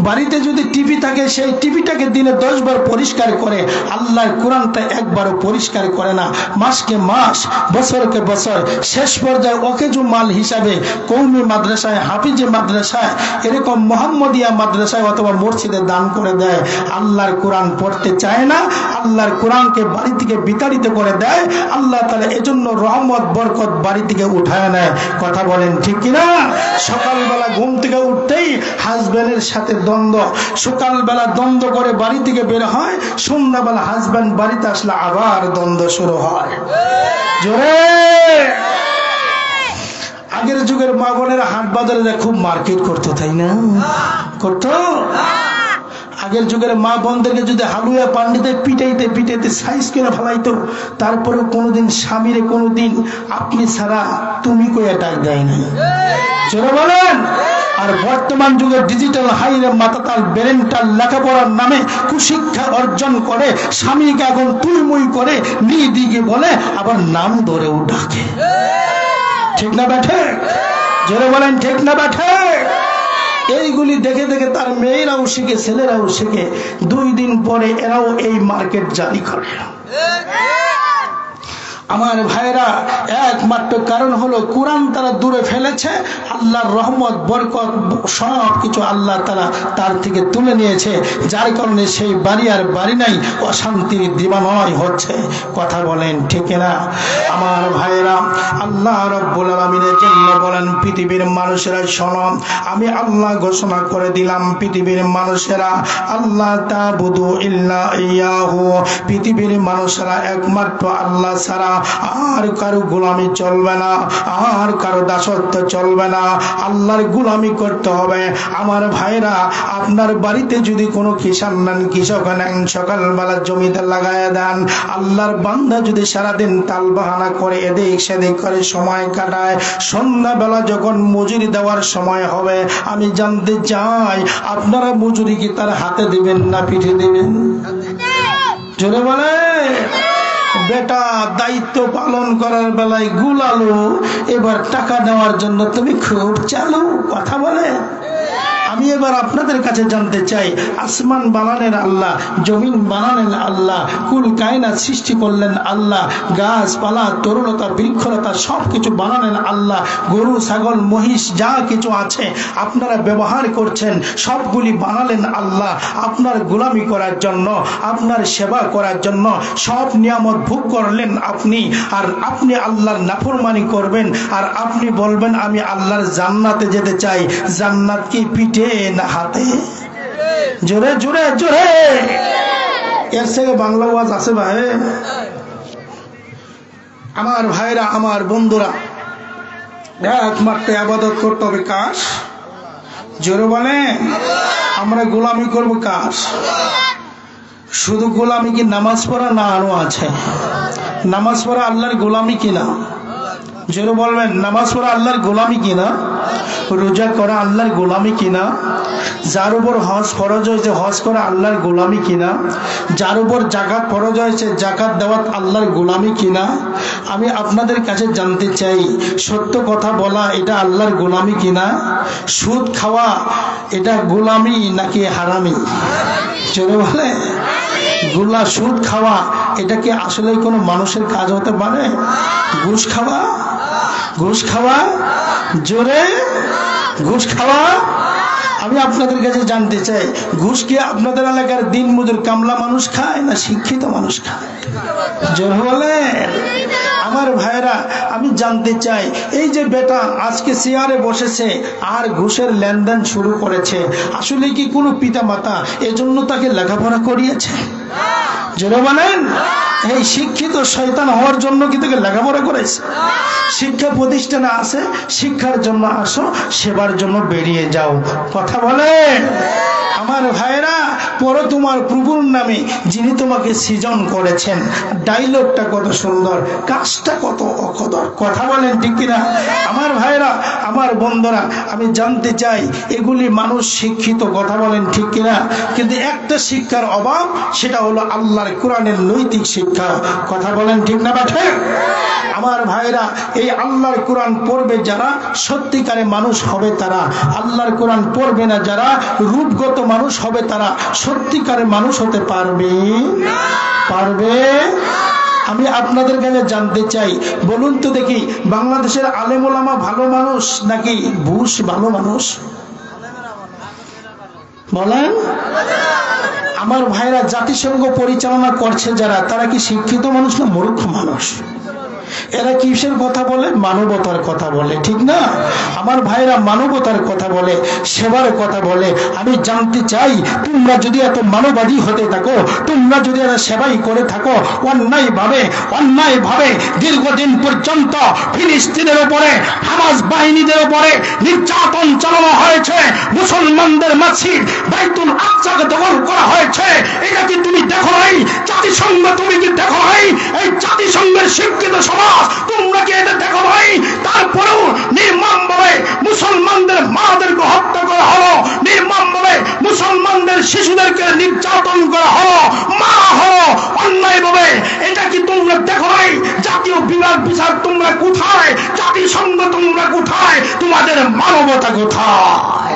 বাড়িতে যদি টিভি থাকে, সেই টিভিটাকে দিনে 10 বার পরিষ্কার করে, আল্লাহর কোরআনটা একবারও পরিষ্কার করে না। মাসকে মাস, বছরকে বছর, শেষ পর্যায়ে ওকেজু মাল হিসাবে কওমি মাদ্রাসায়, হাফিজি মাদ্রাসায়, এরকম মোহাম্মদিয়া মাদ্রাসায় অথবা মসজিদে দান করে দেয়। আল্লাহর কোরআন পড়তে চায় না, আল্লাহর কোরআনকে বাড়ি থেকে বিতাড়িত করে দেয়। আল্লাহ তাআলা এজন্য রহমত বরকত বাড়ি থেকে উঠায় নেয়। কথা বলেন ঠিক কিনা? সকালবেলা ঘুম থেকে উঠতেই হাজবেন্ডের সাথে দ্বন্দ্ব, সকালবেলা দ্বন্দ্ব করে বাড়ি থেকে বের হয়, সন্ধ্যাবেলা হাজবেন্ড বাড়িতে আসলে আবার দ্বন্দ্ব শুরু হয়। জোরে আগের যুগের মা বোনেরা হাট বাজারে খুব মার্কেট করতো, তাই না? করতো। আগের যুগের মা বোনদেরকে যদি হালুয়া পান্ডিতে পিটাইতে পিটাইতে সাইজ করে ফেলাইতো, তারপরেও কোনোদিন স্বামীরে কোনোদিন আপনি ছাড়া তুমি কইয়া ডাক দেয় না। চলো বলেন। আর বর্তমান যুগে ডিজিটাল হাইরে মাতাতাল ব্রেনটাল লেখাপড়ার নামে কুশিক্ষা অর্জন করে স্বামীকে এখন তুইমুই করে নিয়ে দিকে বলে, আবার নাম ধরেও ডাকে। ঠিক না ব্যাঠে? জোরে বলেন ঠিক না ব্যাঠে? এইগুলি দেখে দেখে তার মেয়েরাও শিখে, ছেলেরাও শিখে। 2 দিন পরে এরাও এই মার্কেট জারি করে। আমার ভাইরা, একমাত্র কারণ হলো কোরআন তারা দূরে ফেলেছে, আল্লাহর রহমত বরকত সব কিছু আল্লাহ তাআলা তার থেকে তুলে নিয়েছে, যার কারণে সেই বাড়ি আর বাড়ি নাই, অশান্তির দিবানয় হচ্ছে। কথা বলেন ঠিক না? আমার ভাইরা, আল্লাহ রাব্বুল আলামিনের জন্য বলেন, পৃথিবীর মানুষেরা শোনো, আমি আল্লাহ ঘোষণা করে দিলাম, পৃথিবীর মানুষেরা আল্লাহ তা'বুদু ইল্লা ইয়াহু, পৃথিবীর মানুষেরা একমাত্র আল্লাহ ছাড়া আর কারো গোলামি চলবে না, আর কারো দাসত্ব চলবে না, আল্লাহর গোলামি করতে হবে। আমার ভাইরা, আপনার বাড়িতে যদি কোনো কিষান নেন, কৃষক নেন, সকালবেলা জমিতে লাগায় দেন, আল্লাহর বান্দা যদি সারাদিন তাল বাহানা করে এদিক সেদিক করে সময় কাটায়, সন্ধ্যাবেলা যখন মজুরি দেওয়ার সময় হবে, আমি জানতে চাই আপনারা মজুরি কি তার হাতে দিবেন না পিঠে দিবেন? জোরে বলে। বেটা, দায়িত্ব পালন করার বেলায় গুলালো, এবার টাকা নেওয়ার জন্য তুমি খুব চালু। কথা বলে। আমি এবার আপনাদের কাছে জানতে চাই, আসমান বানালেন আল্লাহ, জমিন বানালেন আল্লাহ, কুল কায়নাত সৃষ্টি করলেন আল্লাহ, গাছপালা, তরুলতা, বৃক্ষলতা সবকিছু বানালেন আল্লাহ, গরু ছাগল মহিষ যা কিছু আছে আপনারা ব্যবহার করছেন, সবগুলি বানালেন আল্লাহ আপনার গোলামি করার জন্য, আপনার সেবা করার জন্য। সব নিয়ামত ভোগ করলেন আপনি, আর আপনি আল্লাহর নাফরমানি করবেন, আর আপনি বলবেন আমি আল্লাহর জান্নাতে যেতে চাই। জান্নাত কি পিঠে না হাতে? জোরে জোরে জোরে। এর থেকে বাংলা ওয়াজ আছে ভাই? আমার ভাইরা, আমার বন্ধুরা, একমাত্র ইবাদত করতে হবে কার? জোরে বলে। আমরা গোলামি করব কার? শুধু গোলামি কি নামাজ পড়া? না, আরো আছে। নামাজ পড়া আল্লাহর গোলামি কিনা? জোরে বলবেন। নামাজ পড়া আল্লাহর গোলামি কিনা? রোজা করা আল্লাহর গোলামি কিনা? যার উপর হজ ফরজ হয়েছে হজ করা আল্লাহর গোলামি কিনা? যার উপর জাকাত ফরজ হয়েছে জাকাত দেওয়া আল্লাহর গোলামি কিনা? আমি আপনাদের কাছে জানতে চাই, সত্য কথা বলা এটা আল্লাহর গোলামি কিনা? সুদ খাওয়া এটা গোলামি নাকি হারামি? চলে বলে। গুলা সুদ খাওয়া এটা কি আসলে কোনো মানুষের কাজ হতে পারে? ঘুষ খাওয়া, ঘুষ খাওয়া, জোরে ঘুষ খাওয়া। আমি আপনাদের কাছে জানতে চাই, ঘুষ কি আপনাদের এলাকার দিন মজুর কামলা মানুষ খায় না শিক্ষিত মানুষ খায়? জোর বলে আমার ভাইরা, আমি জানতে চাই, এই যে বেটা আজকে চেয়ারে বসেছে আর ঘুষের লেনদেন শুরু করেছে, আসলে কি কোনো পিতা মাতা এজন্য তাকে লেখাপড়া করিয়েছে? জোরে বলেন। এই শিক্ষিত শয়তান হওয়ার জন্য কি তাকে লেখাপড়া করেছে? শিক্ষা প্রতিষ্ঠানে আছে, শিক্ষার জন্য আসো, সেবার জন্য বেরিয়ে যাও। কথা বলে আমার ভাইরা, পড়ো তোমার প্রভুর নামে যিনি তোমাকে সৃজন করেছেন। ডায়লগটা কত সুন্দর, কাজটা কত অকদর। কথা বলেন ঠিক কিনা আমার ভাইরা, আমার বন্ধুরা? আমি জানতে চাই, এগুলি মানুষ শিক্ষিত, কথা বলেন ঠিক কিনা? কিন্তু একটা শিক্ষার অভাব, সেটা হলো আল্লাহর কোরআনের নৈতিক শিক্ষা। কথা বলেন ঠিক না বাঠে আমার ভাইরা? এই আল্লাহর কোরআন পড়বে যারা, সত্যিকারে মানুষ হবে তারা। আল্লাহর কোরআন পড়বে না যারা, রূপগত মানুষ হবে তারা, সত্যিকারে মানুষ হতে পারবে? পারবে? আমি আপনাদের কাছে জানতে চাই, বলুন তো দেখি, বাংলাদেশের আলেম ওলামা ভালো মানুষ নাকি বুশ ভালো মানুষ? বলেন আমার ভাইরা। জাতিসংঘ পরিচালনা করছে যারা, তারা কি শিক্ষিত মানুষ না মূর্খ মানুষ? এরা কিসের কথা বলে? মানবতার কথা বলে, ঠিক না আমার ভাইরা? মানবতার কথা বলে, সেবার কথা বলে। আমি জানতে চাই, তোমরা যদি এত মানবাদী হতে থাকো, তোমরা যদি এরা সেবাই করে থাকো, অন্যায় ভাবে দীর্ঘদিন পর্যন্ত ফিলিস্তিনের উপরে, হামাস বাহিনীদের উপরে নির্যাতন চালানো হয়েছে, মুসলমানদের মসজিদ বাইতুল আকসাকে দখল করা হয়েছে, এটা কি তুমি দেখো নাই? জাতিসংঘ তুমি কি দেখো নাই? এই জাতিসংঘের শিক্ষিত সমাজ তোমরা কি এটা দেখো নাই? তারপরেও নির্মমভাবে মুসলমানদের মাদেরকে হত্যা করা হলো, নির্মমভাবে মুসলমানদের শিশুদেরকে নির্যাতন করা হলো, মারা হলো অন্যায়ভাবে। এটা কি তোমরা দেখো নাই? জাতীয় বিভাগ বিচার তোমরা কোথায়? জাতিসংঘ তোমরা কোথায়? তোমাদের মানবতা কোথায়?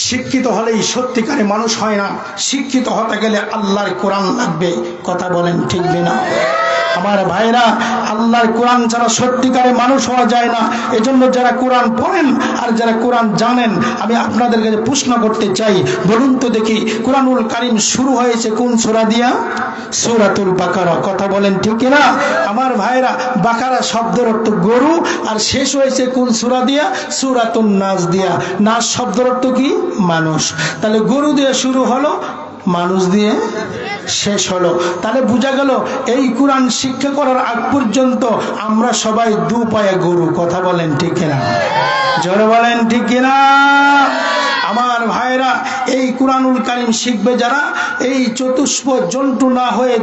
শিক্ষিত হলেই সত্যিকারে মানুষ হয় না, শিক্ষিত হতে গেলে আল্লাহর কোরআন লাগবে। কথা বলেন ঠিক না আমার ভাইরা? আল্লাহর কোরআন ছাড়া সত্যিকারে মানুষ হওয়া যায় না। এজন্য যারা কোরআন পড়েন আর যারা কোরআন জানেন, আমি আপনাদের কাছে প্রশ্ন করতে চাই, বলুন তো দেখি, কোরআনুল কারীম শুরু হয়েছে কোন সূরা দিয়া? সূরাতুল বাকারা। কথা বলেন ঠিক কিনা আমার ভাইরা? বাকারা শব্দের অর্থ গরু, আর শেষ হয়েছে কোন সূরা দিয়া? সূরাতুন নাস দিয়া। নাস শব্দের অর্থ কি? মানুষ। তাহলে গরু দিয়ে শুরু হলো, মানুষ দিয়ে শেষ হলো। তাহলে বোঝা গেল, এই কোরআন শিক্ষা করার আগ পর্যন্ত আমরা সবাই দু পায়ে গরু। কথা বলেন ঠিক কিনা? জোরে বলেন ঠিক কিনা আমার ভাইরা? এই কোরআনুল কারীম শিখবে যারা, এই চতুষ্প জন্তু না হয়ে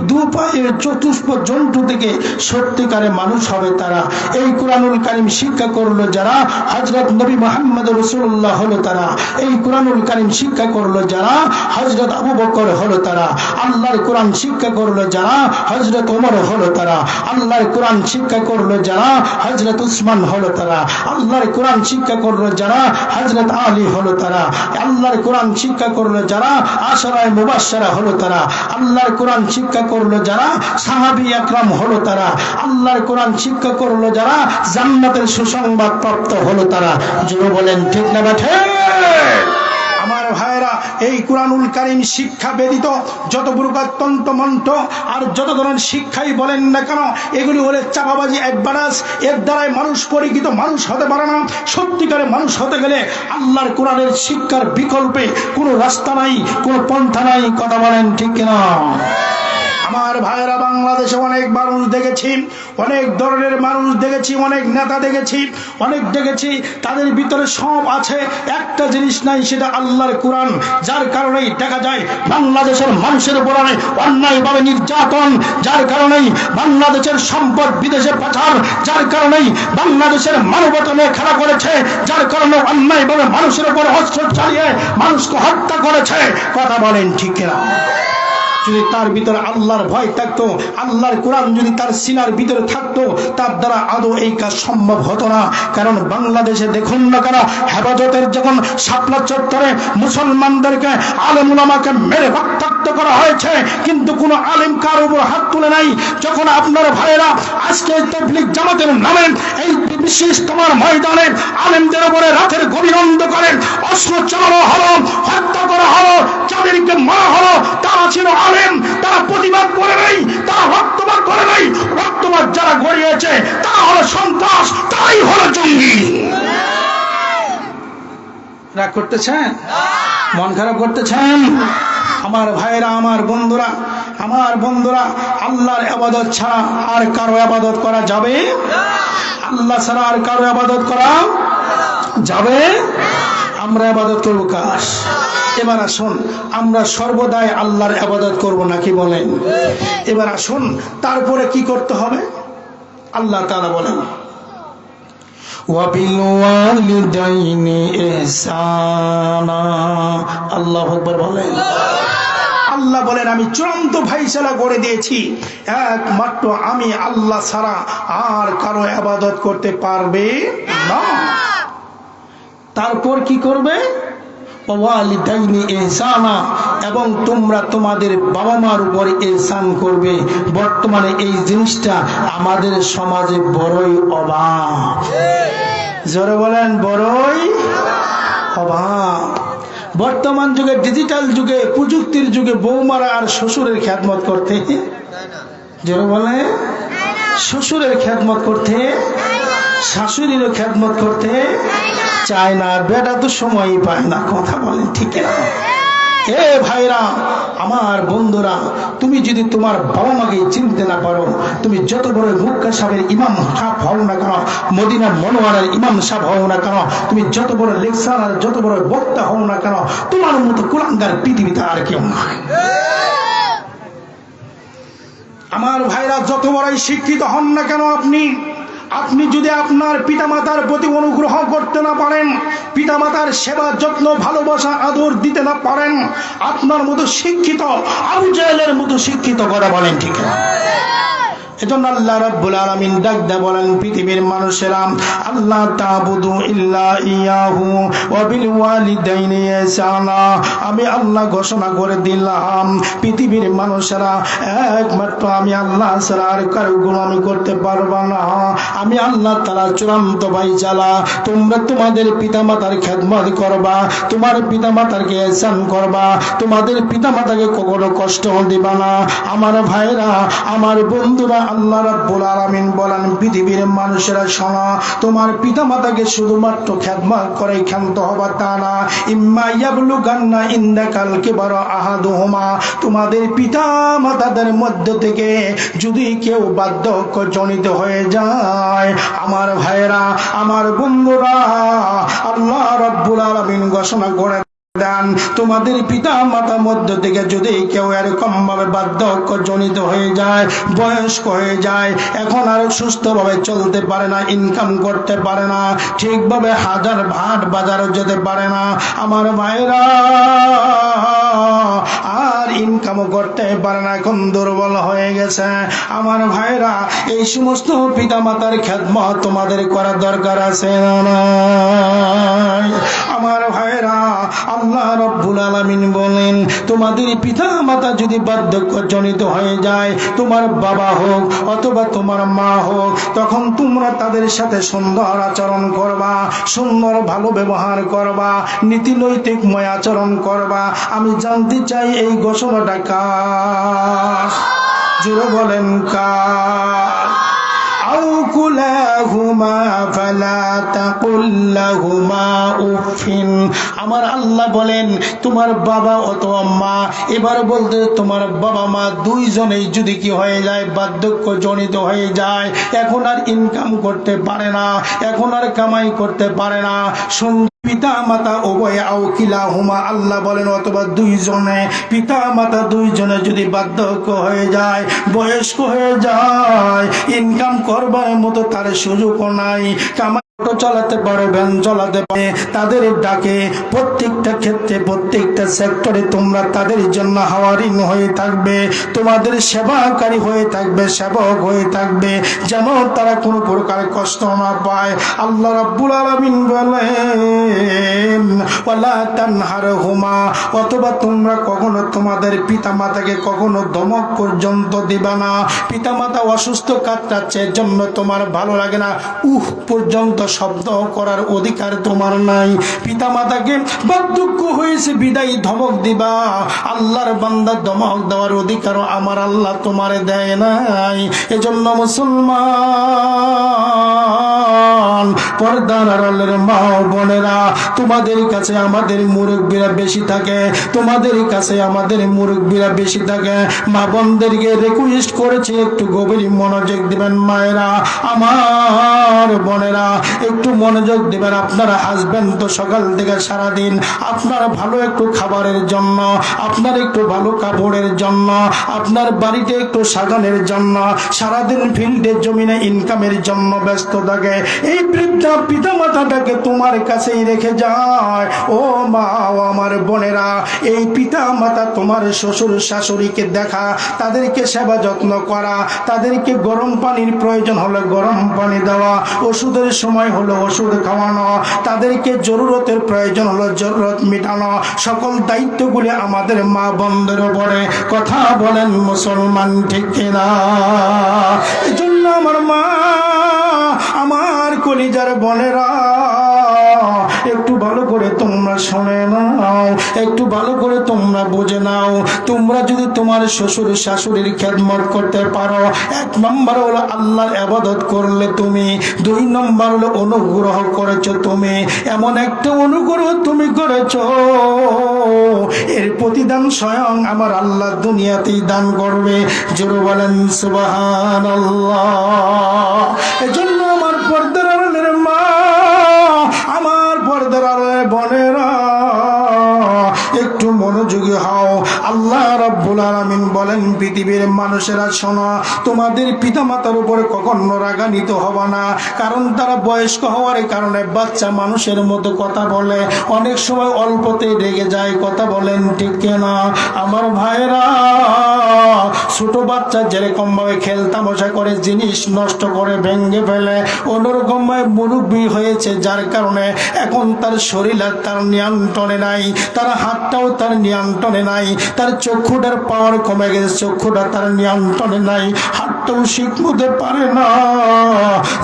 দু পায়ে চতুষ্প জন্তু থেকে সত্যিকারে মানুষ হবে তারা। এই কোরআনুল কারীম শিক্ষা করলো যারা, হযরত নবী মুহাম্মদ রাসূলুল্লাহ হলো তারা। এই কোরআনুল কারীম শিক্ষা করলো যারা, হযরত আবু বকর হলো তারা। আল্লাহর কোরআন শিক্ষা করলো যারা, হযরত ওমর হলো তারা। আল্লাহর কোরআন শিক্ষা করলো যারা, হযরত উসমান হলো তারা। আল্লাহর কোরআন শিক্ষা করলো যারা, হযরত আলী হলো তারা। আল্লাহর কোরআন শিক্ষা করলো যারা, আশরায়ে মুবাশশারা হলো তারা। আল্লাহর কোরআন শিক্ষা করলো যারা, সাহাবী আকরাম হলো তারা। আল্লাহর কোরআন শিক্ষা করলো যারা, জান্নাতের সুসংবাদ প্রাপ্ত হলো তারা। জোরে বলেন ঠিক না ঠিক? আমার ভাইরা, এই কোরআনুল কারীম শিক্ষা ব্যতীত যত প্রকার তন্ত্র মন্ত্র আর যত ধরনের শিক্ষাই বলেন না কেন, এগুলি হলে চাপাবাজি, একবারাজ। এর দ্বারাই মানুষ পরিচিত মানুষ হতে পারে না। সত্যিকারে মানুষ হতে গেলে আল্লাহর কোরআনের শিক্ষার বিকল্পে কোনো রাস্তা নাই, কোনো পন্থা নাই। কথা বলেন ঠিক কিনা আমার ভাইরা? বাংলাদেশে অনেক মানুষ দেখেছি, অনেক ধরনের মানুষ দেখেছি, অনেক নেতা দেখেছি, অনেক দেখেছি, তাদের ভিতরে সব আছে, একটা জিনিস নাই, সেটা আল্লাহর কোরআন। যার কারণেই দেখা যায় বাংলাদেশের মানুষের উপর অন্যায়ভাবে নির্যাতন, যার কারণেই বাংলাদেশের সম্পদ বিদেশে পাচার, যার কারণেই বাংলাদেশের মানবতা নিয়ে খেলা করেছে, যার কারণে অন্যায়ভাবে মানুষের উপর অস্ত্র চালিয়ে মানুষকে হত্যা করেছে। কথা বলেন ঠিক কিনা যদি তার ভিতরে আল্লাহর ভয় থাকতো, আল্লাহর কোরআন যদি তার সিনার ভিতরে থাকতো, তার দ্বারা আদৌ এই কাজ সম্ভব হতো না। কারণ বাংলাদেশে দেখুন না কেন, হেফাজতের যখন শাপলা চত্বরে মুসলমানদেরকে আলেম উলামাকে মেরে রক্তাক্ত করা হয়েছে, কিন্তু কোনো আলেম কার উপর হাত তুলে নাই। যখন আপনার ভাইয়েরা আজকে তাবলীগ জামাতের নামে এই বিশেষ তোমার ময়দানে আলেমদের উপরে রাতের গভীর অন্ধকারে অস্ত্র চালানো হলো, হত্যা করা হলো, যাদেরকে মারা হলো তারা ছিল আলেম, তারা প্রতিবাদ করে নাই, তারা রক্তপাত করে নাই। রক্তপাত যারা গড়িয়েছে তারা হলো সন্ত্রাস, তারাই হলো জঙ্গি। রাগ করতেছেন? মন খারাপ করতেছেন? আমার ভাইরা, আমার বন্ধুরা, আল্লাহর ইবাদত ছাড়া আর কারো ইবাদত করা যাবে? আল্লাহ ছাড়া আর কারো ইবাদত করা যাবে? আমরা ইবাদত করব কার? এবার আসুন, আমরা সর্বদাই আল্লাহর ইবাদত করব নাকি বলেন? এবার আসুন, তারপরে কি করতে হবে? আল্লাহ তাআলা বলেন ওয়াবিল ওয়ালিদাইনি ইহসানা। আল্লাহু আকবার বলেন। আল্লাহ বলেন আমি চূড়ান্ত ফায়সালা করে দিয়েছি, একমাত্র আমি আল্লাহ ছাড়া আর কারো ইবাদত করতে পারবে না। তারপর কি করবে? ওয়ালিদাইনি ইহসানা, এবং তোমরা তোমাদের বাবা মার উপর ইহসান করবে। বর্তমানে এই জিনিসটা আমাদের সমাজে বড়ই অভাব। জোরে বলেন, বড়ই অভাব। বর্তমান যুগে, ডিজিটাল যুগে, প্রযুক্তির যুগে বৌমারা আর শ্বশুরের খেদমত করতে, জোরে বলে, শ্বশুরের খেদমত করতে, শাশুড়িরও খেদমত করতে চায় না। বেটা তো সময়ই পায় না। কথা বলেন ঠিক না? এ ভাইরা, আমার বন্ধুরা, তুমি যদি তোমার বাবা মাকে চিনতে না পারো, তুমি যত বড় মুক্কা সাহেবের ইমাম সাহেব হও না কেন, মদিনা মনোয়ারার ইমাম সাহেব হও না কেন, তুমি যত বড় লেকচারার, যত বড় বক্তা হও না কেন, তোমার মতো কুলাঙ্গার পৃথিবীতে আর কেউ নয়। আমার ভাইরা, যত বড়ই শিক্ষিত হন না কেন, আপনি যদি আপনার পিতামাতার প্রতি অনুগ্রহ করতে না পারেন, পিতামাতার সেবা যত্ন ভালোবাসা আদর দিতে না পারেন, আপনার মতো শিক্ষিত আবু জাহেলের মতো শিক্ষিত কথা বলেন ঠিক না? এজন্য আল্লাহ রাব্বুল আলামিন ডাক দিয়ে বলেন, পৃথিবীর মানুষেরা, আল্লাহ তা'বুদু ইল্লা ইয়াহু ওয়া বিল ওয়ালিদাইনি ইহসানা। আমি আল্লাহ ঘোষণা করে দিলাম, পৃথিবীর মানুষেরা একমাত্র আমি আল্লাহ ছাড়া আর কারো গোলামি করতে পারবা না। আমি আল্লাহ তাআলা চূড়ান্ত ফায়সালা। তোমরা তোমাদের পিতামাতার খেদমত করবা, তোমার পিতামাতাকে ইহসান করবা, তোমাদের পিতামাতাকে কখনো কষ্ট দিবা না। আমার ভাইরা, আমার বন্ধুরা, আল্লাহ রাব্বুল আলামিন বলেন, পৃথিবীর মানুষেরা শোনো, তোমার পিতামাতাকে শুধুমাত্র খেদমত করে ক্ষান্ত হবা তা না। ইম্মা ইয়াবলুগান্না ইনদাকাল কিবারা আহাদুহুমা, তোমাদের পিতামাতাদের মধ্য থেকে যদি কেউ বার্ধক্য জনিত হয়ে যায়, আমার ভাইরা, আমার বন্ধুরা, আল্লাহ রাব্বুল আলামিন ঘোষণা করে দেন, তোমাদের পিতা মাতার মধ্য থেকে যদি কেউ এরকম ভাবে বার্ধক্য জনিত হয়ে যায়, বয়স্ক হয়ে যায়, এখন আর সুস্থভাবে চলতে পারে না, ইনকাম করতে পারে না, ঠিকভাবে হাজার ভাট বাজারে যেতে পারে না, আমার ভাইরা, আর ইনকামও করতে পারে না, এখন দুর্বল হয়ে গেছে, আমার ভাইরা, এই সমস্ত পিতা মাতার খেদমত তোমাদের করা দরকার আছে না? আমার ভাইরা, আল্লাহ রাব্বুল আলামিন বলেন, তোমাদের পিতা মাতা যদি বার্ধক্য জনিত হয়ে যায়, তোমার বাবা হোক অথবা তোমার মা হোক, তখন তোমরা তাদের সাথে সুন্দর আচরণ করবা, সুন্দর ভালো ব্যবহার করবা, নীতি নৈতিকময় আচরণ করবা। আমি জানতে চাই এই ঘোষণাটা কার? জোরে বলেন কার? আও কুলাহুমা ফালা তাকুল লাহুমা উফিন। আমার আল্লাহ বলেন, তোমার বাবা অথবা মা, এবার বলতে তোমার বাবা মা দুইজনেই যদি কি হয়ে যায়, বার্ধক্য জনিত হয়ে যায়, এখন আর ইনকাম করতে পারে না, এখন আর কামাই করতে পারে না, পিতা মাতা উভয়ে, আও কিলাহুমা, আল্লাহ বলেন অথবা দুইজনে, পিতা মাতা দুইজনে যদি বার্ধক্য হয়ে যায়, বয়স্ক হয়ে যায়, ইনকাম করবার মতো তার সুযোগও নাই, চালাতে পারে, ভ্যান চালাতে পারে, তাদের ডাকে প্রত্যেকটা ক্ষেত্রে প্রত্যেকটা সেক্টরে তোমরা তাদের জন্য হাওয়ারিং হয়ে থাকবে, তোমাদের সেবাকারী হয়ে থাকবে, সেবক হয়ে থাকবে, যেন তারা কোনো প্রকার কষ্ট না পায়। আল্লাহ রাব্বুল আলামিন বলেন ওয়ালা তানহারহুমা, অথবা তোমরা কখনো তোমাদের পিতামাতাকে কখনো ধমক পর্যন্ত দিবা না। পিতামাতা অসুস্থ কাতরাচ্ছে, এর জন্য তোমার ভালো লাগে না, পর্যন্ত শব্দ করার অধিকার তোমার নাই। পিতামাতাকে বার্ধক্য হয়েছে বিদায় ধমক দিবা, আল্লাহর বান্দা ধমক দেওয়ার অধিকারও আমার আল্লাহ তোমারে দেয় নাই। এজন্য মুসলমান পর্দার আড়ালের মা বোনেরা, তোমাদের কাছে আমাদের মুরব্বীরা বেশি থাকে, তোমাদের কাছে আমাদের মুরব্বীরা বেশি থাকে। মা বোনদেরকে রিকোয়েস্ট করেছে একটু গভীর মনোযোগ দিবেন। মায়েরা আমার, বোনেরা একটু মনোযোগ দিবেন। আপনারা হাসবেন তো সকাল থেকে সারাদিন আপনার ভালো একটু খাবারের জন্য, আপনার একটু ভালো কাপড়ের জন্য, আপনার বাড়িতে একটু সাজানোর জন্য, সারাদিন ফিল্ডে জমিনে ইনকামের জন্য ব্যস্ত থাকে। এই বৃদ্ধা পিতা মাতাটাকে তোমার কাছেই রেখে যায়। ও মা, ও আমার বোনেরা, এই পিতা মাতা তোমার শ্বশুর শাশুড়িকে দেখা, তাদেরকে সেবা যত্ন করা, তাদেরকে গরম পানির প্রয়োজন হলে গরম পানি দেওয়া, ওষুধের সময় হলো ওষুধ খাওয়ানো, তাদেরকে জরুরতের প্রয়োজন হলো জরুরত মেটানো, সকল দায়িত্বগুলি আমাদের মা বোনদের উপরে। কথা বলেন মুসলমান, ঠিক কিনা? এই জন্য আমার মা, আমার কলিজার বোনেরা, একটু ভালো করে তোমরা শুনে নাও, একটু ভালো করে তোমরা বুঝে নাও। তোমরা যদি তোমার শ্বশুর শাশুড়ির খেদমত করতে পারো, 1 নম্বর হলো আল্লাহর ইবাদত করলে তুমি, 2 নম্বর হলো অনুগ্রহ করেছো তুমি, এমন একটা অনুগ্রহ তুমি করেছো, এর প্রতিদান স্বয়ং আমার আল্লাহ দুনিয়াতেই দান করবে। জোরে বলেন সুবহানাল্লাহ। এজন্য আমার পর্দার আড়ালের মা, আমার পর্দার আড়ালের বোনেরা, একটু মনোযোগী হও। আল্লাহ রাব্বুল আলামিন বলেন, পৃথিবীর মানুষেরা শোনো, তোমাদের পিতামাতার উপরে কখনো রাগান্বিত হবে না, কারণ তারা বয়স্ক হওয়ার কারণে বাচ্চা মানুষের মতো কথা বলে, অনেক সময় অল্পতেই রেগে যায়। কথা বলেন ঠিক কিনা? আমার ভাইরা, ছোট বাচ্চা যেরকম ভাবে খেলতামশা করে জিনিস নষ্ট করে ভেঙে ফেলে, অন্যরকম ভাবে মুরব্বী হয়েছে, যার কারণে এখন তার শরীর আর তার নিয়ন্ত্রণে নাই, তার হাতটাও তার নিয়ন্ত্রণে নাই, তার চক্ষুটার পাওয়ার কমে গেছে, চক্ষুটা তার নিয়ন্ত্রণে নাই, হাতটাও শিখতে পারে না,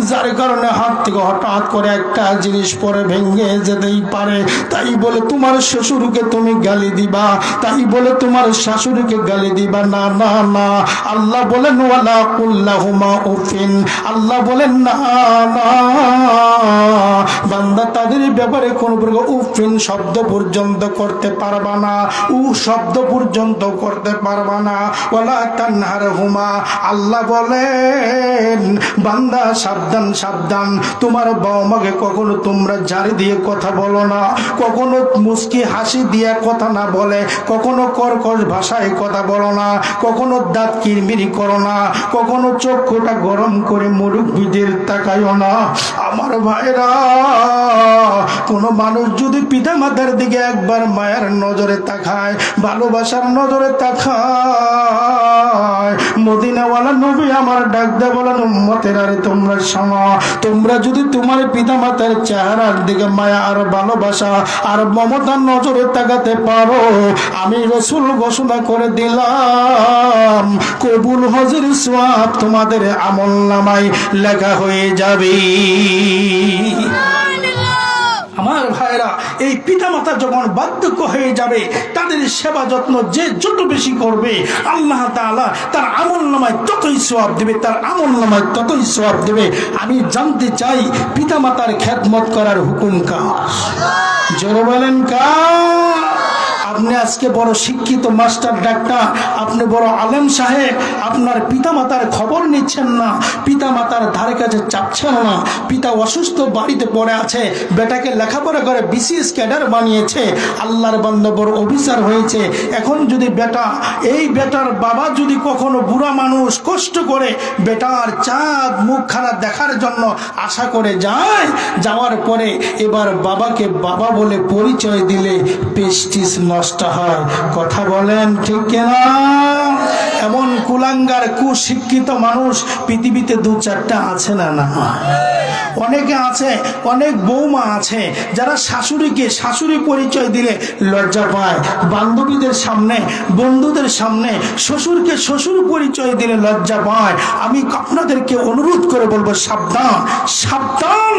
যার কারণে হাত থেকে হঠাৎ করে একটা জিনিস পরে ভেঙে যেতেই পারে। তাই বলে তোমার শ্বশুরকে তুমি গালি দিবা, তাই বলে তোমার শাশুড়িকে গালি দিবা না, না না। আল্লাহ বলেন ওয়ালা কুল্লাহুমা উফিন, আল্লাহ বলেন না না, বান্দা তাদের ব্যাপারে কোন প্রকার উফিন শব্দ পর্যন্ত করতে পারবা না, শব্দ পর্যন্ত করতে পারবা না। ওয়ালা তানহারহুমা, আল্লাহ বলেন বান্দা সাবধান সাবধান, তোমার বাবা মাকে কখনো তোমরা জারি দিয়ে কথা বলো না, কখনো মুস্কি হাসি দিয়ে কথা না বলে, কখনো কর্কশ ভাষায় কথা বলো না, কখনো দাঁত কিরমিরি করো না, কখনো চক্ষুটা গরম করে মুরব্বিদের তাকাইও না। আমার ভাইরা, কোন মানুষ যদি পিতা মাতার দিকে একবার মায়ের নজরে তাকায়, ভালোবাসার নজরে তাকায়, মদিনাওয়ালা নবী আমার ডাক দিয়ে বলেন, উম্মতেরা রে তোমরা শোনো, তোমরা যদি তোমার পিতা মাতার চেহারার দিকে মায়া আর ভালোবাসা আর মমতার নজরে তাকাতে পারো, আমি রাসূল ঘোষণা করে দিলাম কবুল হজের সওয়াব তোমাদের আমলনামায় লেখা হয়ে যাবে। আমার ভাইরা, এই পিতামাতা যখন বার্ধক্য হয়ে যাবে, তাদের সেবা যত্ন যে যত বেশি করবে, আল্লাহ তাআলা তার আমলনামায় ততই সওয়াব দেবে, তার আমলনামায় ততই সওয়াব দেবে। আমি জানতে চাই, পিতামাতার খেদমত করার হুকুম কার? জোরে বলেন কার? আপনি আজকে বড় শিক্ষিত মাস্টার ডাক্তার, আপনি বড় আলেম সাহেব, আপনার পিতামাতার খবর নিচ্ছেন না, পিতামাতার ধারে কাছে চাপছেন না। পিতা অসুস্থ, বাড়িতে পড়ে আছে, বেটাকে লেখাপড়া করে বিসিএস ক্যাডার বানিয়েছে, আল্লাহর বান্দা বড় অফিসার হয়েছে। এখন যদি এই বেটার বাবা যদি কখনো বুড়া মানুষ কষ্ট করে বেটার চাঁদ মুখখানা দেখার জন্য আশা করে যায়, যাওয়ার পরে এবার বাবাকে বাবা বলে পরিচয় দিলে প্রেস্টিজ নষ্ট হয়। কথা বলেন ঠিক কিনা? এমন কুলাঙ্গার কুশিক্ষিত মানুষ পৃথিবীতে দু চারটা আছে না? না, অনেকে আছে। অনেক বৌমা আছে যারা শাশুড়িকে শাশুড়ি পরিচয় দিলে লজ্জা পায়, বান্ধবীদের সামনে, বন্ধুদের সামনে শ্বশুরকে শ্বশুর পরিচয় দিলে লজ্জা পায়। আমি আপনাদেরকে অনুরোধ করে বলবো, সাবধান, সাবধান।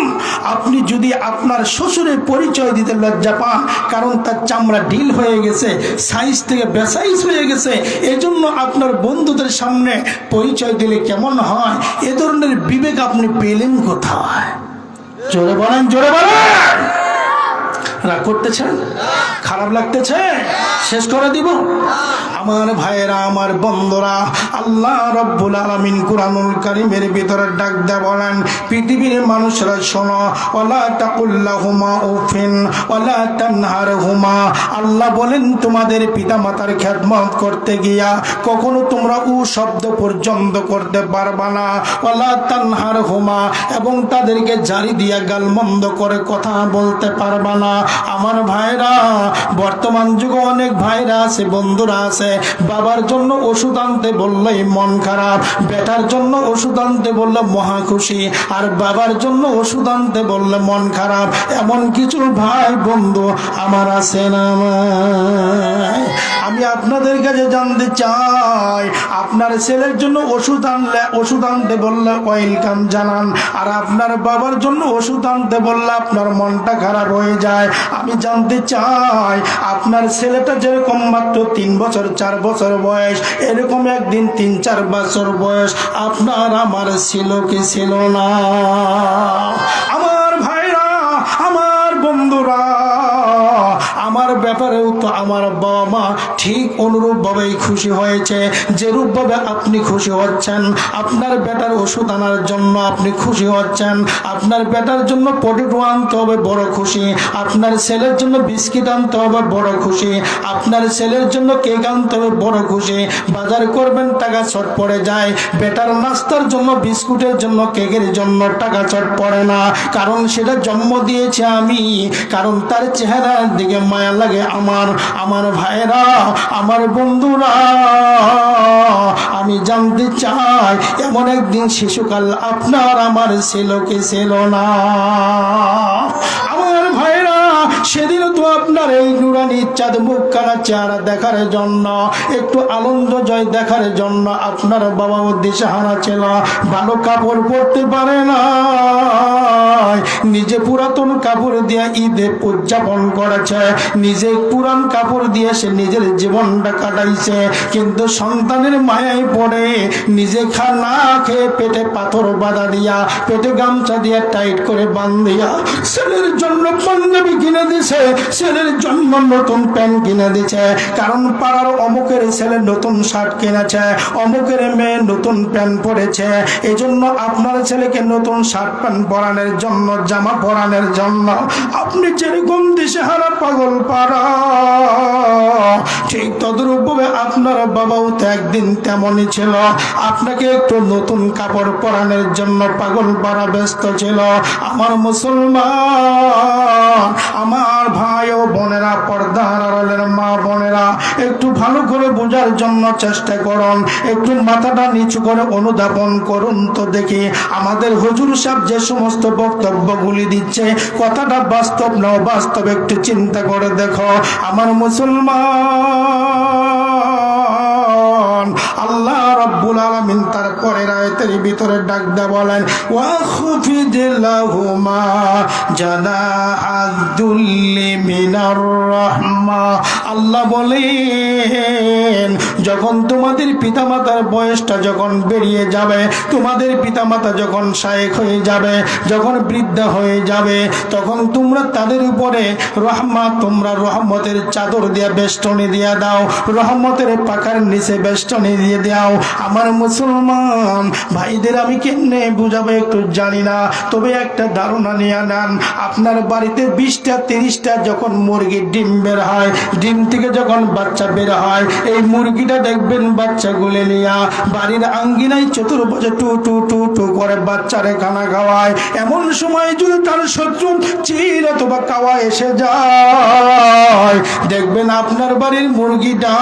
আপনি যদি আপনার শ্বশুরের পরিচয় দিতে লজ্জা পান, কারণ তার চামড়া ঢিল হয়ে গেছে, সাইজ থেকে বেসাইজ হয়ে গেছে, এজন্য আপনার বন্ধুদের সামনে পরিচয় দিলে কেমন হয়? এ ধরনের বিবেক আপনি পেলেন কোথায়? জোরে বলেন, জোরে বলেন। রাগ করতেছেন? খারাপ লাগতেছে? শেষ করে দিব? আমার ভাইয়েরা, আমার বন্ধুরা, আল্লাহ রাব্বুল আলামিন কুরআনুল কারীমের ভিতরে ডাক দেয়া বলেন, পৃথিবীর মানুষরা শোনো, ওয়ালা তাকুল্লাহুমা উফিন ওয়ালা তানহারহুমা। আল্লাহ বলেন, তোমাদের পিতামাতার খেদমত করতে গিয়া কখনো তোমরা উ শব্দ পর্যন্ত করতে পারবা না। ওয়ালা তানহারহুমা, এবং তাদেরকে জারি দিয়া গালমন্দ করে কথা বলতে পারবা না। আমার ভাইরা, বর্তমান যুগে অনেক ভাইরা আছে, বন্ধুরা আছে, বাবার জন্য ওষুধ আনতে বললেই মন খারাপ, বেটার জন্য ওষুধ আনতে বললে মহা খুশি, আর বাবার জন্য ওষুধ আনতে বললে মন খারাপ। এমন কিছু ভাই বন্ধু আমার আছে না? আমি আপনাদের কাছে জানতে চাই, আপনার ছেলের জন্য ওষুধ আনতে বললে ওয়েলকাম জানান, আর আপনার বাবার জন্য ওষুধ আনতে বললে আপনার মনটা খারাপ হয়ে যায়। আমি জানতে চাই, আপনার ছেলেটা যেরকম মাত্র 3 বছর 4 বছর বয়স, এরকম একদিন 3-4 বছর বয়স আপনার আমার ছিল কি ছিল না? আমার ভাইরা, আমার বন্ধুরা, আমার ব্যাপারেও তো আমার বাবা মা ঠিক অনুরূপ ভাবেই খুশি হয়েছে, যেরূপ ভাবে আপনি খুশি হচ্ছেন। আপনার বেটার ওষুধ আনার জন্য আপনি খুশি হচ্ছেন, আপনার বেটার জন্য পটেটো আনতে হবে বড় খুশি, আপনার ছেলের জন্য বিস্কিট আনতে হবে বড় খুশি, আপনার ছেলের জন্য কেক আনতে হবে বড় খুশি। বাজার করবেন, টাকা শর্ট পড়ে যায়। বেটার নাস্তার জন্য, বিস্কুটের জন্য, কেকের জন্য টাকা শর্ট পড়ে না, কারণ সেটা জন্ম দিয়েছে আমি, কারণ তার চেহারার দিকে মায়া লাগে আমার। আমার ভাইরা, আমার বন্ধুরা, আমি জানতে চাই, এমন একদিন শিশুকাল আপনার আমার ছিল কি ছিল না? আমার ভাইরা, সেদিনও তো আপনার এই নুরানি চাঁদ মুখখানা চেহারা দেখার জন্য, একটু আনন্দ জয় দেখার জন্য আপনার বাবা দিশেহারা ছিল, ভালো কাপড় পরতে পারে না, নিজে পুরাতন কাপড় দিয়ে ঈদে উদযাপন করেছে, নিজে পুরান কাপড় দিয়ে সে নিজের জীবনটা কাটাইছে, কিন্তু সন্তানের মায়ায় পড়ে নিজে না খেয়ে পেটে পাথর বাঁধা দিয়া, পেটে গামছা দিয়ে টাইট করে বান্ধিয়া ছেলের জন্য পাঞ্জাবি কিনে দিছে, ছেলের জন্য নতুন প্যান্ট কিনে দিছে, কারণ পাড়ার অমুকের ছেলে নতুন শার্ট কিনেছে, অমুকের মেয়ে নতুন প্যান্ট পরেছে, এই জন্য আপনার ছেলেকে নতুন শার্ট প্যান্ট পরানোর জন্য, জামা পরানোর জন্য আপনি যেরকম দিশেহারা পাগল পারা, ঠিক তদরূপভাবে আপনার বাবাও তো একদিন তেমনই ছিল, আপনাকে একটু নতুন কাপড় পরানোর জন্য পাগল পারা ব্যস্ত ছিল। আমার মুসলমান, আমার ভাই ও বোনেরা, পর্দার আড়ালের মা বোনেরা, একটু ভালো করে বোঝার জন্য চেষ্টা করুন, একটু মাথাটা নিচু করে অনুধাবন করুন তো দেখি আমাদের হুজুর সাহেব যে সমস্ত বক্তব্যগুলি দিচ্ছে, কথাটা বাস্তব না বাস্তব একটু চিন্তা করে দেখো। আমার মুসলমান, আল্লাহ রাব্বুল আলামিন তার পরের আয়াতের ভিতরে ডাক দেয়া বলেন, ওয়াখফিদ লাহুমা জানাহাদ-দুল্লি মিনার রাহমা। আল্লাহ বলেন, যখন তোমাদের পিতামাতার বয়সটা যখন বেরিয়ে যাবে, তোমাদের পিতামাতা যখন শায়েখ হয়ে যাবে, যখন বৃদ্ধা হয়ে যাবে, তখন তোমরা তাদের উপরে তোমরা রহমতের চাদর দিয়ে বেষ্টনী দিয়ে দাও, রহমতের পাখার নিচে বেষ্টনী দিয়ে দাও। আমার মুসলমান ভাইদের আমি কেমনে বুঝাবো একটু জানি না, তবে একটা ধারণা নিয়ে নেন। আপনার বাড়িতে 20টা 30টা যখন মুরগির ডিম বের হয়, ডিম থেকে যখন বাচ্চা বের হয়, এই মুরগিটা দেখবেন বাচ্চা গুলে নিয়া বাড়ির আঙ্গিনায় চতুর্পাশে টু টু টু টু করে বাচ্চারে খানা খাওয়ায়। এমন সময় যদি তার শত্রু চির অথবা কাওয়া এসে যায়, দেখবেন আপনার বাড়ির মুরগিটা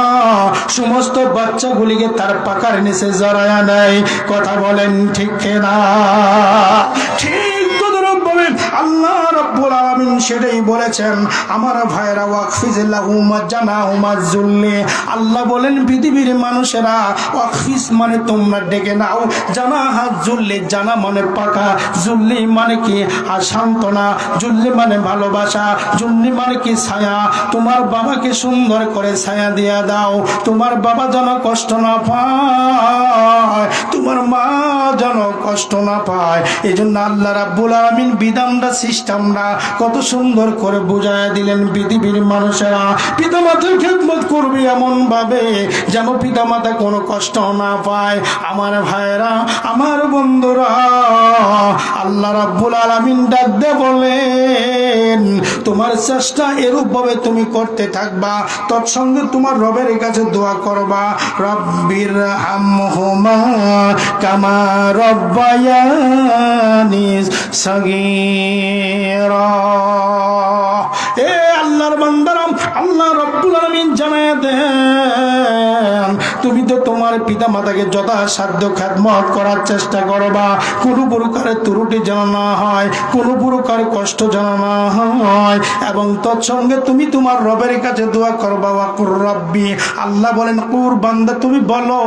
সমস্ত বাচ্চাগুলিকে তার পাকার নিচে জড়ায়া নেয়। কথা বলেন ঠিক না? ঠিক তদরূপভাবে আল্লাহ রাব্বুল আলামিন সেটাই বলেছেন। আমার ভাইরা ওয়াকফিজলাহুমা জানাহুমা যুল্লি, আল্লাহ বলেন পৃথিবীর মানুষেরা ওয়াকফিজ মানে তোমরা ডেকে নাও, জানাহা যুল্লি, জানা মানে পাকা, যুল্লি মানে কি সান্ত্বনা, যুল্লি মানে ভালোবাসা, যুল্লি মানে কি ছায়া। তোমার বাবাকে সুন্দর করে ছায়া দিয়া দাও, তোমার বাবা যেন কষ্ট না পায়, তোমার মা যেন কষ্ট না পায়। এই জন্য আল্লাহ রাব্বুল আলামিন বিধানটা সিস্টেমটা কত সুন্দর করে বুঝায় দিলেন। পৃথিবীর মানুষেরা পিতামাতার খেদমত করবে এমন ভাবে যেন পিতামাতা কোনো কষ্ট না পায়। আমার ভাইরা, আমার বন্ধুরা, আল্লাহ রাব্বুল আলামিন ডাক দিয়ে বলেন তোমার চেষ্টা এরূপ ভাবে তুমি করতে থাকবা, তৎসঙ্গে তোমার রবের কাছে দোয়া করবা, রব্বির হামহুমা কামা রব্বায়ানি সগীরা। এ আল্লাহর বান্দারা, আল্লাহ রাব্বুল আলামিন জানায় দেন তুমি তো তোমার পিতা মাতাকে যথাসাধ্য খেদমত করার চেষ্টা করবা, কোনো প্রকারের ত্রুটি যেন না হয়, কোনো প্রকার কষ্ট যেন না হয়, এবং তৎসঙ্গে তুমি তোমার রবের কাছে দোয়া করবা। ওয়াকুর রব্বি, আল্লাহ বলেন কুর বান্দা তুমি বলো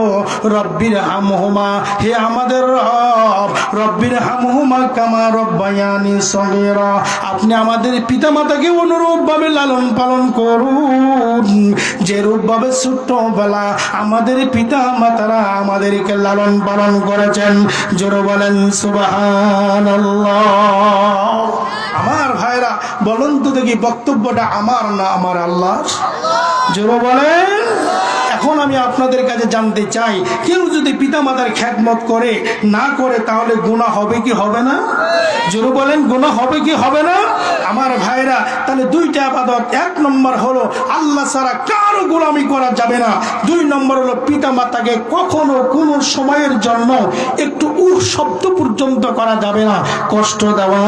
রব্বির হামহুমা, হে আমাদের রব, রব্বির হামহুমা কামা রব্বায়ানি সগীরা, আপনি আমাদের পিতা মাতাকে অনুরূপ ভাবে লালন পালন করুন যেরূপ ভাবে ছোট্টবেলা আমাদের পিতা মাতারা আমাদেরকে লালন পালন করেছেন। জোরে বলেন সুবহানাল্লাহ। আমার ভাইরা বলুন তো দেখি, বক্তব্যটা আমার না আমার আল্লাহর? জোরে বলেন। এখন আমি আপনাদের কাছে জানতে চাই, কেউ যদি পিতামাতার খেদমত করে না করে তাহলে গুনাহ হবে কি হবে না? জোরে বলেন, গুনাহ হবে কি হবে না? আমার ভাইরা, তাহলে দুইটা ইবাদত, এক নম্বর হলো আল্লাহ ছাড়া কারো গোলামি করা যাবে না, 2 নম্বর হলো পিতামাতাকে কখনো কোনো সময়ের জন্য একটু শব্দ পর্যন্ত করা যাবে না, কষ্ট দেওয়া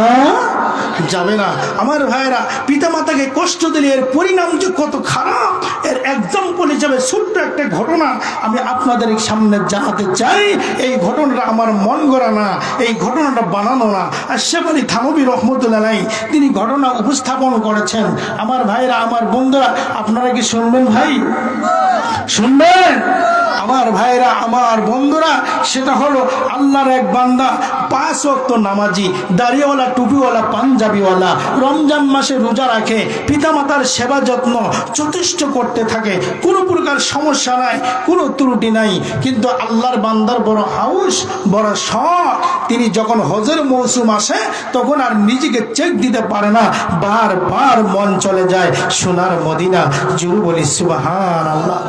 যাবে না। আমার ভাইরা, পিতামাতাকে কষ্ট দিলে এর পরিণাম যে কত খারাপ, এর এক্সাম্পল হিসেবে ছোট্ট একটা ঘটনা আমি আপনাদের সামনে জানাতে চাই। এই ঘটনাটা আমার মন গড়া না, এই ঘটনাটা বানানো না। আশরাফ আলী থানভী রহমতুল্লাহ আলাইহি তিনি ঘটনা উপস্থাপন করেছেন। আমার ভাইরা, আমার বন্ধুরা, আপনারা কি শুনবেন? ভাই শুনবেন? আমার ভাইরা, আমার বন্ধুরা, সেটা হলো আল্লাহর এক বান্দা, 5 ওয়াক্ত নামাজি, দাড়িওয়ালা, টুপিওয়ালা, পাঞ্জাবিওয়ালা, রমজান মাসে রোজা রাখে, পিতামাতার সেবা যত্ন যথেষ্ট করতে থাকে, কোনো প্রকার সমস্যা নাই, কোনো ত্রুটি নাই। কিন্তু আল্লাহর বান্দার বড় হাউস, বড় শখ, তিনি যখন হজের মৌসুম আসে তখন আর নিজেকে চেক দিতে পারে না, বারবার মন চলে যায় সোনার মদিনা। জোরে বলি সুবহানাল্লাহ।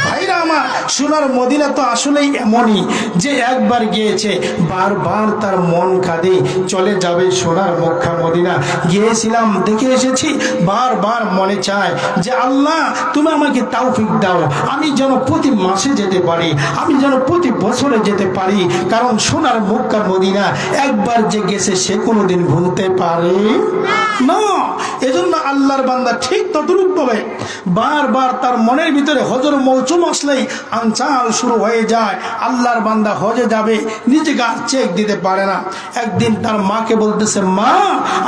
ভাইরা আমার, সোনার মদিনা তো আসলেই এমনই যে একবার গিয়েছে বারবার তার মন কাঁদে, চলে যাবে সোনার মক্কা মদিনা। গিয়েছিলাম, দেখে এসেছি, বারবার মনে চায় যে আল্লাহ তুমি আমাকে তৌফিক দাও, আমি যেন প্রতি মাসে যেতে পারি, আমি যেন প্রতি বছরে যেতে পারি, কারণ সোনার মক্কা মদিনা একবার যে গেছে সে কোনোদিন ভুলতে পারে না। এজন্য আল্লাহর বান্দা ঠিক ততরূপ ভাবে বারবার তার মনের ভিতরে হজর মৌসুম আসলেই আনচাল শুরু হয়ে যায়। আল্লাহর বান্দা হজে যাবে, নিজেকে আর চেক দিতে পারে না। একদিন তার মাকে বলতেছে, মা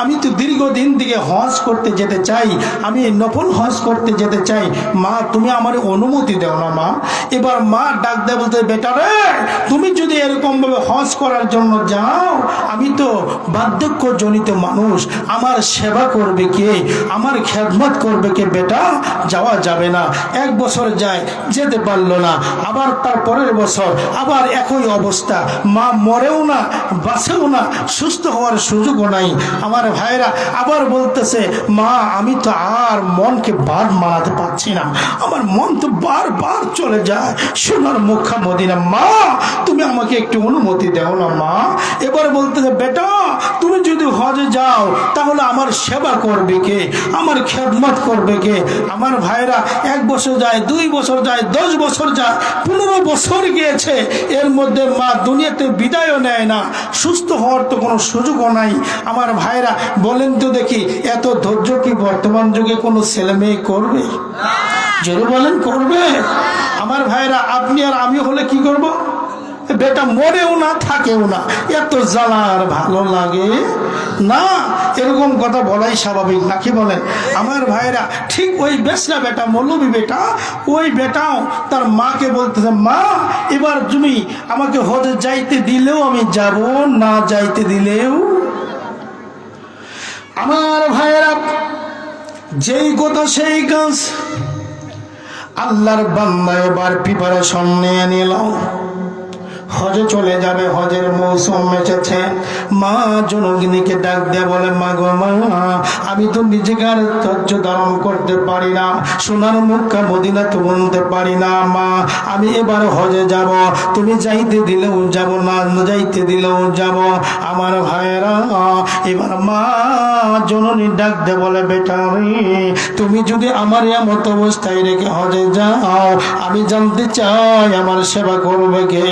আমি তো দীর্ঘদিন থেকে হজ করতে যেতে চাই, আমি নফল হজ করতে যেতে চাই, মা তুমি আমার অনুমতি দাও না মা। এবার মা ডাক দেয়, বলতে বেটা রে, তুমি যদি এরকম ভাবে হজ করার জন্য যাও, আমি তো বার্ধক্য জনিত মানুষ, আমার সেবা করবে কে? কে, আমার খেদমত করবে কে? বেটা যাওয়া যাবে না। 1 বছর যায়, যেতে পারলো না। আবার তার পরের বছর আবার একই অবস্থা, মা মরেও না, বাঁচেও না, সুস্থ হওয়ার সুযোগও নাই। আমার ভাইরা আবার বলতেছে, মা আমি তো আর মনকে বাদ মারাতে পারছি না, আমার মন তো বারবার চলে যায় সোনার মুখা মদিনা। মা তুমি আমাকে একটু অনুমতি দাও না মা। এবার বলতেছে, বেটা তুমি যদি হজে যাও তাহলে আমার সেবা করবে কে, আমার খেদমত করবে কে? আমার ভাইরা 1 বছর যায়, 2 বছর যায়, 10 বছর যায়, 15 বছর গিয়েছে। এর মধ্যে মা দুনিয়াতে বিদায়ও নেয় না, সুস্থ হওয়ার তো কোনো সুযোগও নাই। আমার ভাইরা বলেন তো দেখি, এত ধৈর্য কি বর্তমান যুগে কোনো ছেলে মেয়ে করবে? জোরে বলেন, করবে? আমার ভাইরা আপনি আর আমি হলে কি করব? বেটা মরেও না, থাকেও না, এত জ্বালা আর ভালো লাগে না। এরকম কথা বলাই স্বাভাবিক নাকি বলেন? আমার ভাইরা ঠিক ওই বেশরা বেটা, মৌলবী বেটা, ওই বেটাও তার মাকে বলতেছে, মা এবার তুমি আমাকে হজে যাইতে দিলেও আমি যাব, না যাইতে দিলেও। আমার ভাইরা যেই কথা সেই কাজ। আল্লাহর বান্দা এবার প্রিপারেশন নিয়ে নিল, হজে চলে যাবে, হজের মৌসুম এসেছে। মা জনগিনীকে ডাক দিয়ে বলে, মা গো মা, আমি তো নিজেকে আর ধৈর্য ধারণ করতে পারি না, সোনার মক্কা মদিনা তো বলতে পারি না। মা আমি এবার হজে যাব, তুমি যাইতে দিলেও যাব, না যাইতে দিলেও যাব। আমার ভাইয়েরা এবার মা জননী ডাক দিয়ে বলে, বেটা রে তুমি যদি আমার এমত অবস্থায় রেখে হজে যাও, আমি জানতে চাই আমার সেবা করবে কে,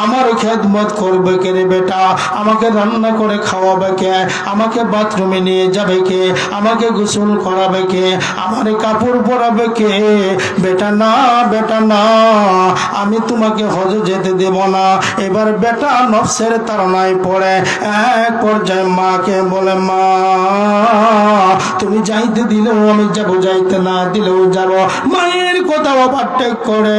আমার খেদমত করবে কে রে বেটা? আমাকে রান্না করে খাওয়াবে কে? আমাকে বাথরুমে নিয়ে যাবে কে? আমাকে গোসল করাবে কে? আমার কাপড় পরাবে কে? বেটা না, বেটা না, আমি তোমাকে হজে যেতে দেব না। এবার বেটা নফসের তাড়নায় পড়ে এক পর্যায়ে মাকে বলে, মা তুমি যাইতে দিলেও আমি যাব, যাইতে না দিলেও যাব। মায়ের কথা ওভারটেক করে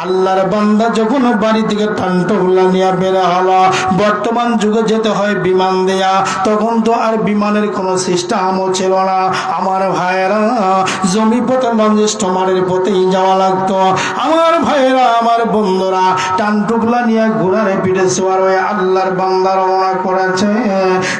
আল্লাহর বান্দা যখন বাড়ি থেকে টানটুকলা নিয়ে বের হলো। বর্তমান যুগে যেতে হয় বিমান দেয়া, তখন তো আর বিমানের কোনো সিস্টেমও ছিল না। আমার ভাইয়েরা জমি পথে লঞ্চ স্টিমারের পথেই যাওয়া লাগতো। আমার ভাইয়েরা, আমার বন্ধুরা টানটুকলা নিয়ে ঘোড়ার পিঠে সওয়ার হয়ে আল্লাহর বান্দা রওনা করেছে।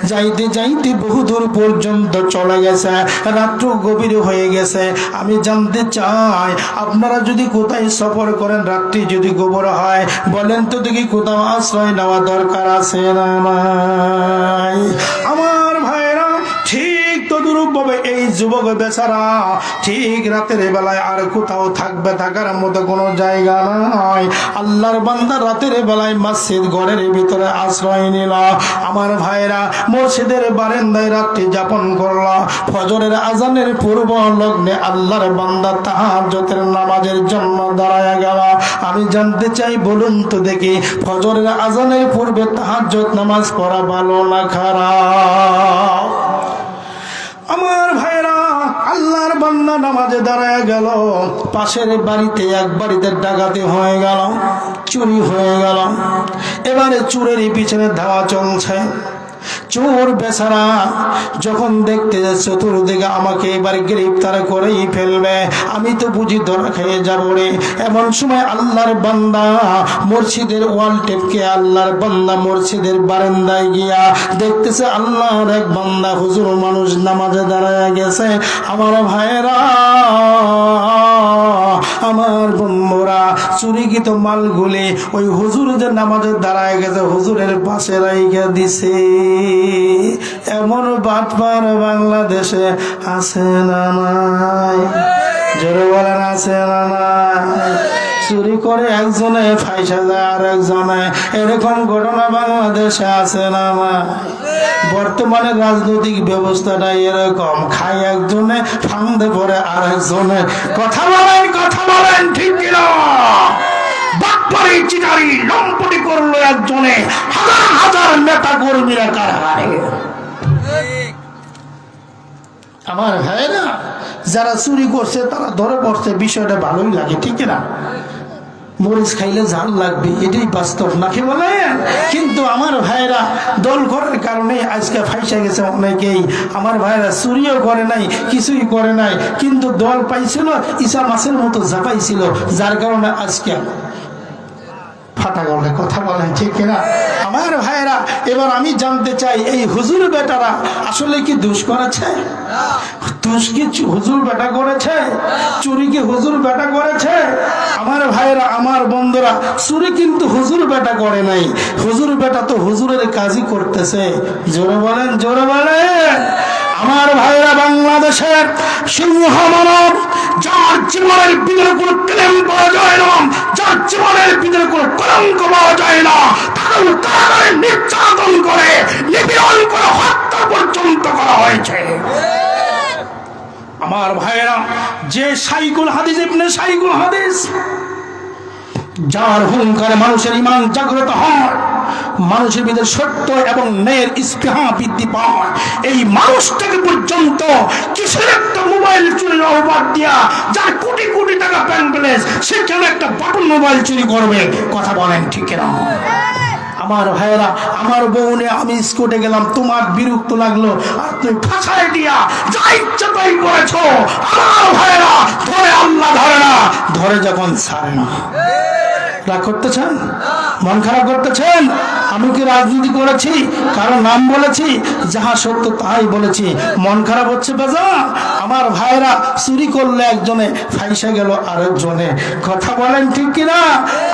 যাইতে যাইতে বহুদূর পর্যন্ত চলে গেছে, রাত্র গভীর হয়ে গেছে। আমি জানতে চাই আপনারা যদি কোথায় সফর করেন, রাত্রি যদি গভীর হয়, বলেন তো দেখি কোথাও আশ্রয় নেওয়া দরকার আছে না নাই? আমার ভাইরা ঠিক তদুরূপ ভাবে এই যুবক বেচারা ঠিক রাতের বেলায় আর কোথাও থাকবে, থাকার মতো কোনো জায়গা নাই। আল্লাহর বান্দা রাতের বেলায় মসজিদ ঘরের ভিতরে আশ্রয় নিল। আমার ভাইরা মসজিদের বারান্দায় রাত্রি যাপন করল। ফজরের আজানের পূর্ব লগ্নে আল্লাহর বান্দা তাহাজ্জুদের নামাজের জন্য দাঁড়ায় গেল। আমি জানতে চাই, বলুন তো দেখি, ফজরের আজানের পূর্বে তাহাজ্জুদ নামাজ পড়া ভালো না খারাপ? আমার ভাইরা আল্লাহর বান্দা নামাজে দাঁড়ায় গেল। পাশের বাড়িতে এক বাড়িতে ডাকাতি হয়ে গেল, চুরি হয়ে গেল। এবারে চোরের পিছনে ধাওয়া চলছে। চোর বেচারা যখন দেখতে যাচ্ছে চতুর্দিকে আমাকে এবার গ্রেফতার করেই ফেলবে, আমি তো বুঝি ধরা খেয়ে যাবো রে। এমন সময় আল্লাহর বান্দা মসজিদের ওয়াল টেপকে আল্লাহর বান্দা মসজিদের বারান্দায় গিয়া দেখতেছে আল্লাহর এক বান্দা হুজুর মানুষ নামাজে দাঁড়ায় গেছে। আমার ভাইয়েরা, আমার বন্ধুরা, চুরিকৃত মালগুলি ওই হুজুর যে নামাজে দাঁড়ায় গেছে হুজুরের পাশে রাইখা দিছে। এমন বাটপার বাংলাদেশে আছে না নাই? জোরে বলেন, আছে না নাই? চুরি করে একজনে ফাইসা যায় আর একজনে, এরকম ঘটনা বাংলাদেশে আছে না নাই? বর্তমানে রাজনৈতিক ব্যবস্থাটা এরকম, খাই একজনে, ফান্দে পড়ে আর একজনে। কথা বলেন, কথা বলেন, ঠিক কিনা? বাটপারি চিটারি লম্পটি করলো একজনে, হাজার হাজার নেতা কর্মীরা কারাগারে। আমার ভাইরা যারা চুরি করছে তারা ধরে পড়ছে, বিষয়টা ভালোই লাগে, ঠিক না? মরিচ খাইলে ঝাল লাগবে, এটাই বাস্তব, নাকি বলেন? কিন্তু আমার ভাইরা দল করার কারণে আজকে ফাইসা গেছে অনেকেই। আমার ভাইরা চুরিও করে নাই, কিছুই করে নাই, কিন্তু দল পাইছিল, ঈসা মাছের মতো ঝাঁপাইছিল, যার কারণে আজকে ফাটা গলে। কথা বলেন ঠিক কিনা? আমার ভাইরা, এবার আমি জানতে চাই, এই হুজুর বেটারা আসলে কি দোষ করেছে? দোষ কি হুজুর বেটা করেছে? চুরি কি হুজুর বেটা করেছে? আমার ভাইরা, আমার বন্ধুরা, চুরি কিন্তু হুজুর বেটা করে নাই। হুজুর বেটা তো হুজুরের কাজই করতেছে। জোরে বলেন, জোরে বলেন। আমার ভাইরা, বাংলাদেশের সিংহ মানব, যার জীবনের ভিতরে কোনো ক্লেম পাওয়া যায় না, যার জীবনের ভিতরে কোনো কলঙ্ক পাওয়া যায় না, তাকে কারাগারে নির্যাতন করে, নিপীড়ন করে, হত্যা পর্যন্ত করা হয়েছে। আমার ভাইরা, যে শাইখুল হাদিস ইবনে শাইখুল হাদিস, যার হুঙ্কারে মানুষের ঈমান জাগ্রত হয়, মানুষের ভিতরে সত্য এবং ন্যায়ের স্পৃহা বৃদ্ধি পায়, এই মানুষটাকে পর্যন্ত কিসের একটা মোবাইল চুরির অপবাদ দিয়া, যার কোটি কোটি টাকা ব্যাংক ব্যালেন্স, সেখানে একটা বাটন মোবাইল চুরি করবে। কথা বলেন ঠিক না? আমার ভাইয়েরা, আমার বউনে আমি স্কুটে গেলাম, তোমার বিরক্ত লাগলো, আর তুমি ফাঁসায় দিয়া যা ইচ্ছা তাই করেছো। আমার ভাইয়েরা, ধরে আল্লাহ ধরে না, ধরে যখন ছাড়ে না। রাগ করতেছেন? মন খারাপ করতেছেন? আমি কি রাজনীতি করেছি? কারো নাম বলেছি? যাহা সত্য তাই বলেছি। মন খারাপ হচ্ছে বেজা? আমার ভাইরা, চুরি করলে একজনে, ফাইসা গেল আরেকজনে। কথা বলেন ঠিক কিনা?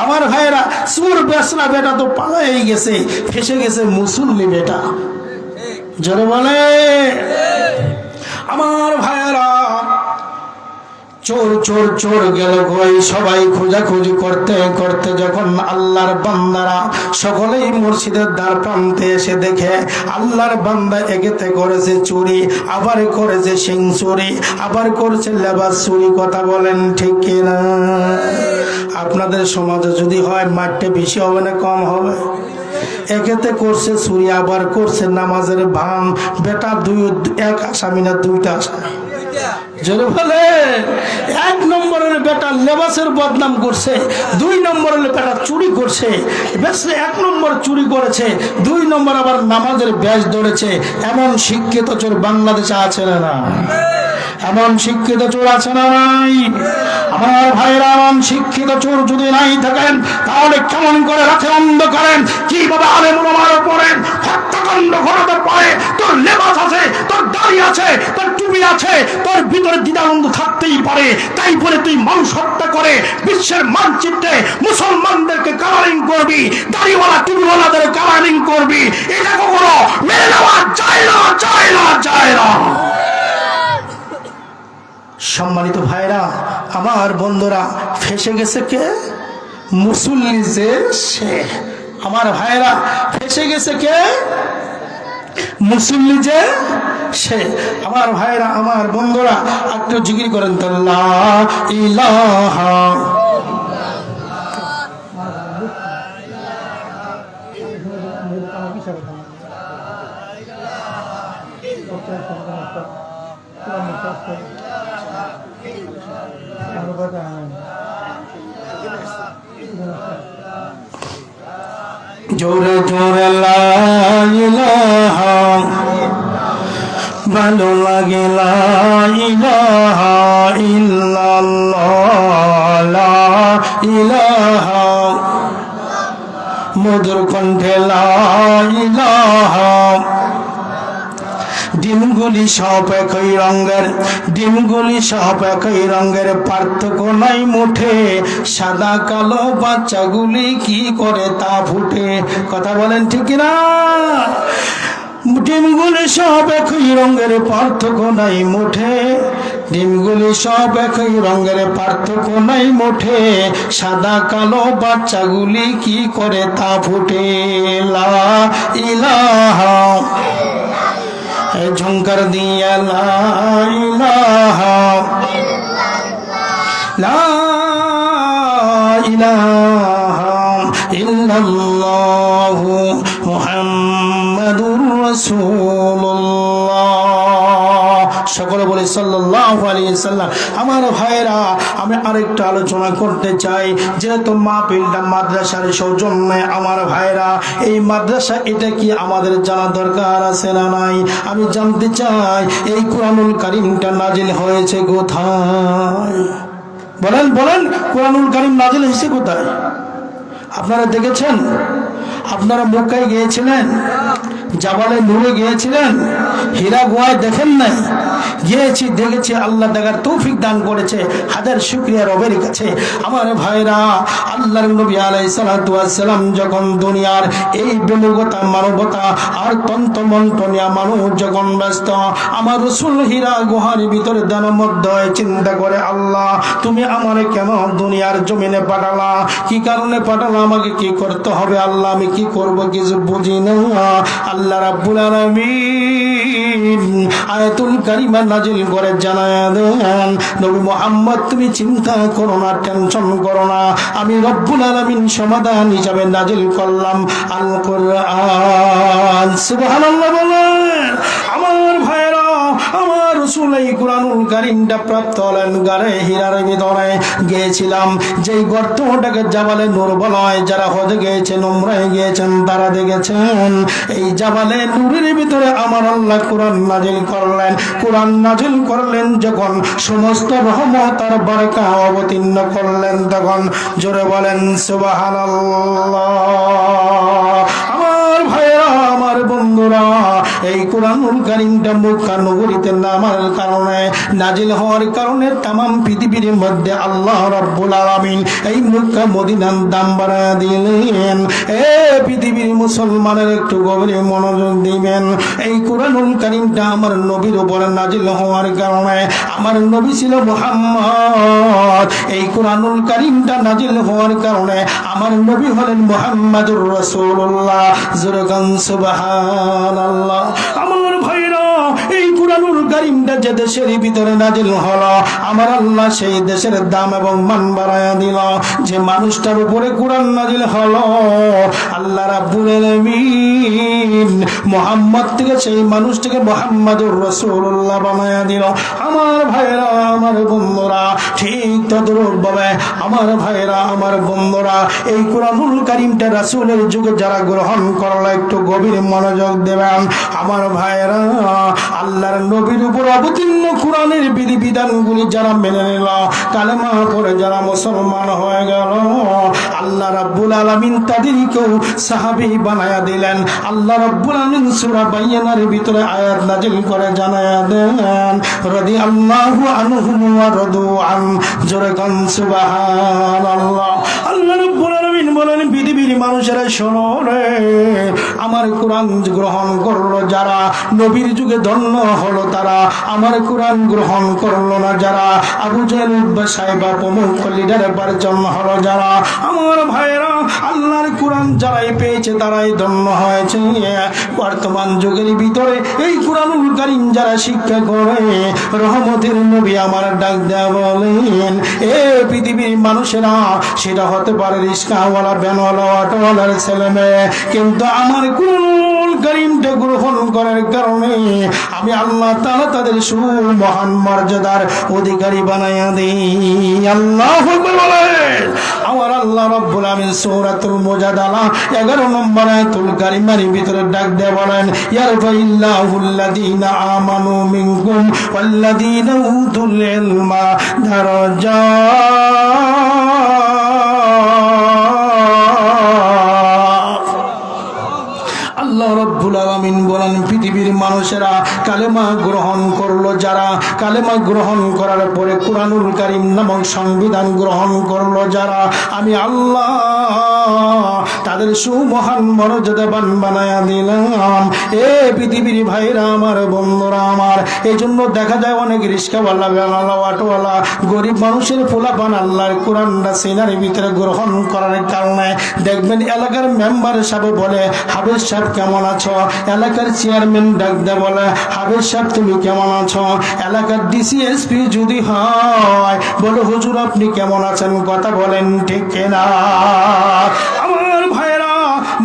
আমার ভাইরা, চোর বেসরা বেটা তো পালাই গেছে, ফেসে গেছে মুসল্লি বেটা। জোরে বলে। আমার ভাইরা, চোর চোর চোর গেল কই, সবাই খোঁজাখুঁজি করতে করতে যখন আল্লাহর বান্দারা সকলেই মসজিদের দ্বার প্রান্তে এসে দেখে আল্লাহর বান্দা এগেতে করেছে চুরি, আবার করেছে সিং চুরি, আবার করেছে লেবাস চুরি। কথা বলেন ঠিক কিনা? আপনাদের সমাজে যদি হয়, মাঠটা বেশি হবে না কম হবে? একেতে করছে চুরি, আবার করছে নামাজের ভান। বেটা এক আসামি না দুইটা আসামি? জোরে বলে। এক নম্বরের বেটা লেবাসের বদনাম করছে, দুই নম্বরের বেটা চুরি করছে। বেশ, এক নম্বর চুরি করেছে, দুই নম্বর আবার নামাজের ব্যাজ ধরেছে। এমন শিক্ষিত চোর বাংলাদেশে আছে না? এমন শিক্ষিত চোর আছে না নাই? আমার ভাইরা, এমন শিক্ষিত চোর যদি নাই থাকেন, তাহলে কেমন করে রাতে অন্ধকারেন, কিভাবে আলেম ওলামার উপরে হত্যাকাণ্ড ঘটাতে পারে? তোর লেবাস আছে, তোর দাড়ি আছে, তোর টুপি আছে, তোর ভিতরে দ্বিধাদ্বন্দ্ব থাকতেই পারে। তাই বলে তুই মানুষ হত্যা করে বিশ্বের মানচিত্রে মুসলমানদেরকে কালারিং করবি, দাড়িওয়ালা টুপিওয়ালাদের কালারিং করবি। এটা কখনো মেনে নেওয়া যায় না, যায় না, যায় না। সম্মানিত ভাইরা, আমার বন্ধুরা, ফেসে গেছে কে? মুসল্লি যে সে। আমার ভাইরা, ফেসে গেছে কে? মুসল্লি যে সে। আমার ভাইরা, আমার বন্ধুরা, একটু জিকির করেন তো, লা ইলাহা জোরে জোরে লা ইলাহা, ভালো লাগে লা ইলাহা ইল্লাল্লাহ, লা ইলাহা, মধুর কণ্ঠে লা ইলাহা। ডিমগুলি সব একই রঙের, ডিমগুলি সব একই রঙের, পার্থক্য নাই মুঠে, সাদা কালো বাচ্চাগুলি কি করে তা ফুটে। কথা বলেন ঠিক না? ডিমগুলি সব একই রঙের, পার্থক্য নাই মুঠে, ডিমগুলি সব একই রঙের, পার্থক্য নাই মুঠে, সাদা কালো বাচ্চাগুলি কি করে তা ফুটে। লা ইলাহা, ঝংকার দিয়া লা ইলাহা, লা ইলাহা ইল্লাল্লাহু মুহাম্মাদুর রাসূলুল্লাহ। সকলে বলে সাল্লাল্লাহু আলাইহি ওয়াসাল্লাম। আমার ভাইরা, আমি আরেকটা আলোচনা করতে চাই। যেহেতু মাহফিলটা মাদ্রাসার সৌজন্যে, আমার ভাইরা, এই মাদ্রাসা এটা কি আমাদের জানা দরকার আছে না নাই? আমি জানতে চাই এই কুরআনুল কারীমটা নাজিল হয়েছে কোথায়? বলেন বলেন, কুরআনুল কারীম নাজিল হয়েছে কোথায়? আপনারা দেখেছেন? আপনারা মক্কায় গিয়েছিলেন, জাবালে নূরে গিয়েছিলেন, হীরা গুহায় দেখেন নাই? গিয়েছি, দেখেছি, আল্লাহ দেখার তৌফিক দান করেছে, হাজার শুকরিয়া রবের কাছে। আমার ভাইরা, আল্লাহর নবী আলাইহিস সালাতু ওয়াস সালাম যখন দুনিয়ার এই বেমুগতা মানবতা আর তন্ত্রমন্ত্র নিয়ে মানুষ যখন ব্যস্ত, আমার রাসূল হীরা গুহার ভিতরে দানমধ্য হয়ে চিন্তা করে, আল্লাহ তুমি আমারে কেন দুনিয়ার জমিনে পাঠালা? কি কারণে পাঠালা? আমাকে কি করতে হবে? আল্লাহ আমি কি করব কিছু বুঝি না। আল্লাহ রাব্বুল আলামিন আয়াতুল কারিমা নাজিল করে জানায়া দেন, নবী মুহাম্মদ তুমি চিন্তা করো না, টেনশন করো না, আমি রব্বুল আলামিন সমাধান হিসাবে নাজিল করলাম আল কোরআন। সুবহানাল্লাহ বলেন। আমার ভাইরা, আমার রাসূল এই কুরআনুল কারীমটা প্রাপ্ত হলেন গারে হীরার ভিতরে। গিয়েছিলাম যেই গর্তটাকে জাবালে নূর বলা হয়, যারা হজে গিয়েছেন, উমরায় গিয়েছেন, তারা দেখেছেন এই জাবালে নূরের ভিতরে আমার আল্লাহ কোরআন নাজিল করলেন। কোরআন নাজিল করলেন যখন, সমস্ত রহমত আর বারাকা অবতীর্ণ করলেন, তখন জোরে বলেন সুবহানাল্লাহ। আমার ভাইরা, আমার বন্ধুরা, এই কুরআনুল কারীমটা মক্কা নগরীতে নামার কারণে, নাজিল হওয়ার কারণে তামাম পৃথিবীর মধ্যে আল্লাহ রাব্বুল আলামিন এই মক্কা মদিনার দাম বাড়ায় দিলেন। এ পৃথিবীর মুসলমানের একটু গভীরে মনোযোগ দিবেন। এই কুরআনুল কারীমটা আমার নবীর উপরে নাজিল হওয়ার কারণে, আমার নবী ছিল মুহাম্মদ। এই কুরআনুল কারীমটা নাজিল হওয়ার কারণে আমার নবী হলেন মুহাম্মাদুর রাসূলুল্লাহ। জোরে গান সুবহানাল্লাহ। আমার ভাইরা, এই কুরআনুল কারীমটা যে দেশের ভিতরে নাজিল হলো, আমার আল্লাহ সেই দেশের দাম এবং মান বাড়ায়া দিল। যে মানুষটার উপরে কুরআন নাজিল হলো, আল্লাহ রাব্বুল আলামিন মুহাম্মদ থেকে সেই মানুষটাকে মুহাম্মাদুর রাসূলুল্লাহ বানায়া দিল। আমার ভাইরা, আমার বন্ধুরা, ঠিক তদ্রূপভাবে আমার ভাইরা, আমার বন্ধুরা, এই কুরআনুল কারীমটা রাসূলের যুগে যারা গ্রহণ করলো, একটু গভীর মনোযোগ দেবেন। আমার ভাইরা, আল্লাহর নবীর উপর অবতীর্ণ কোরআনের বিধিবিধানগুলি যারা মেনে নিল, কালেমা পড়ে যারা মুসলমান হয়ে গেল, আল্লাহ রাব্বুল আলামিন তাদেরকেও সাহাবী বানায়া দিলেন। আল্লাহ রাব্বুল আলামিন সূরা বাইয়ানার ভিতরে আয়াত নাজিল করে জানায়া দেন, রাদিয়াল্লাহু আনহুম ওয়া রাদু আন। জোরে গান সুবহানাল্লাহ। আল্লাহ রাব্বুল আলামিন বলেন, পৃথিবীর মানুষেরা শোনো রে, আমার কোরআন গ্রহণ করলো যারা, নবীর যুগে ধন্য হলো তারা। আমার কোরআন গ্রহণ করলো না যারা, আবু জাহেল, উতবা, সাইবা প্রমুখ লিডারের জন্ম হলো যারা। আমার ভাইরা, আল্লাহর কোরআন যারাই পেয়েছে তারাই ধন্য হয়েছে। বর্তমান যুগের ভিতরে এই কুরআনুল কারীম যারা শিক্ষা করে, রহমতের নবী আমার ডাক দেয়া বলেন, এ পৃথিবীর মানুষেরা, সেটা হতে পারে রিস্কাওয়ালা, ভ্যানওয়ালা, অটোওয়ালার ছেলে মেয়ে, কিন্তু আমার কুরআনুল কারীমটা গ্রহণ করার কারণে আমি আল্লাহ তাআলা তাদের সুমহান মর্যাদার অধিকারী বানায়া দেই। আল্লাহু আকবার বলেন। আমার আল্লাহ রাব্বুল আলামিন সূরাতুল মুজাদালা 11 নম্বর আয়াতুল কারীমার ভিতরে ডাক দিয়ে বলেন, ইয়ারফাইল্লাহুল্লাযীনা আমানু মিনকুম ওয়াল্লাযীনা উতুল ইলমা দারাজাত। আল্লাহ রাব্বুল আলামিন বলেন, পৃথিবীর মানুষেরা কালেমা গ্রহণ করলো যারা, কালেমা গ্রহণ করার পরে কুরআনুল কারীম নামক সংবিধান গ্রহণ করলো যারা, আমি আল্লাহ তাদের সুমহান মর্যাদাবান বানায়া দিলাম। এ পৃথিবীর ভাইরা, আমার বন্ধুরা আমার, এই জন্য দেখা যায় অনেক রিস্কাওয়ালা, ভ্যানওয়ালা, অটোওয়ালা, গরিব মানুষের পোলাপান আল্লাহর কোরআনটা সিনার ভিতরে গ্রহণ করার কারণে দেখবেন এলাকার মেম্বার সাহেব বলে, হাফেজ সাহেব কেমন আছো? এলাকার চেয়ারম্যান ডাক দেয় বলে, হাফেজ সাহেব তুমি কেমন আছো? এলাকার ডিসিএসপি যদি হয় বলে, হুজুর আপনি কেমন আছেন? কথা বলেন ঠিক কিনা? আমার ভাইরা,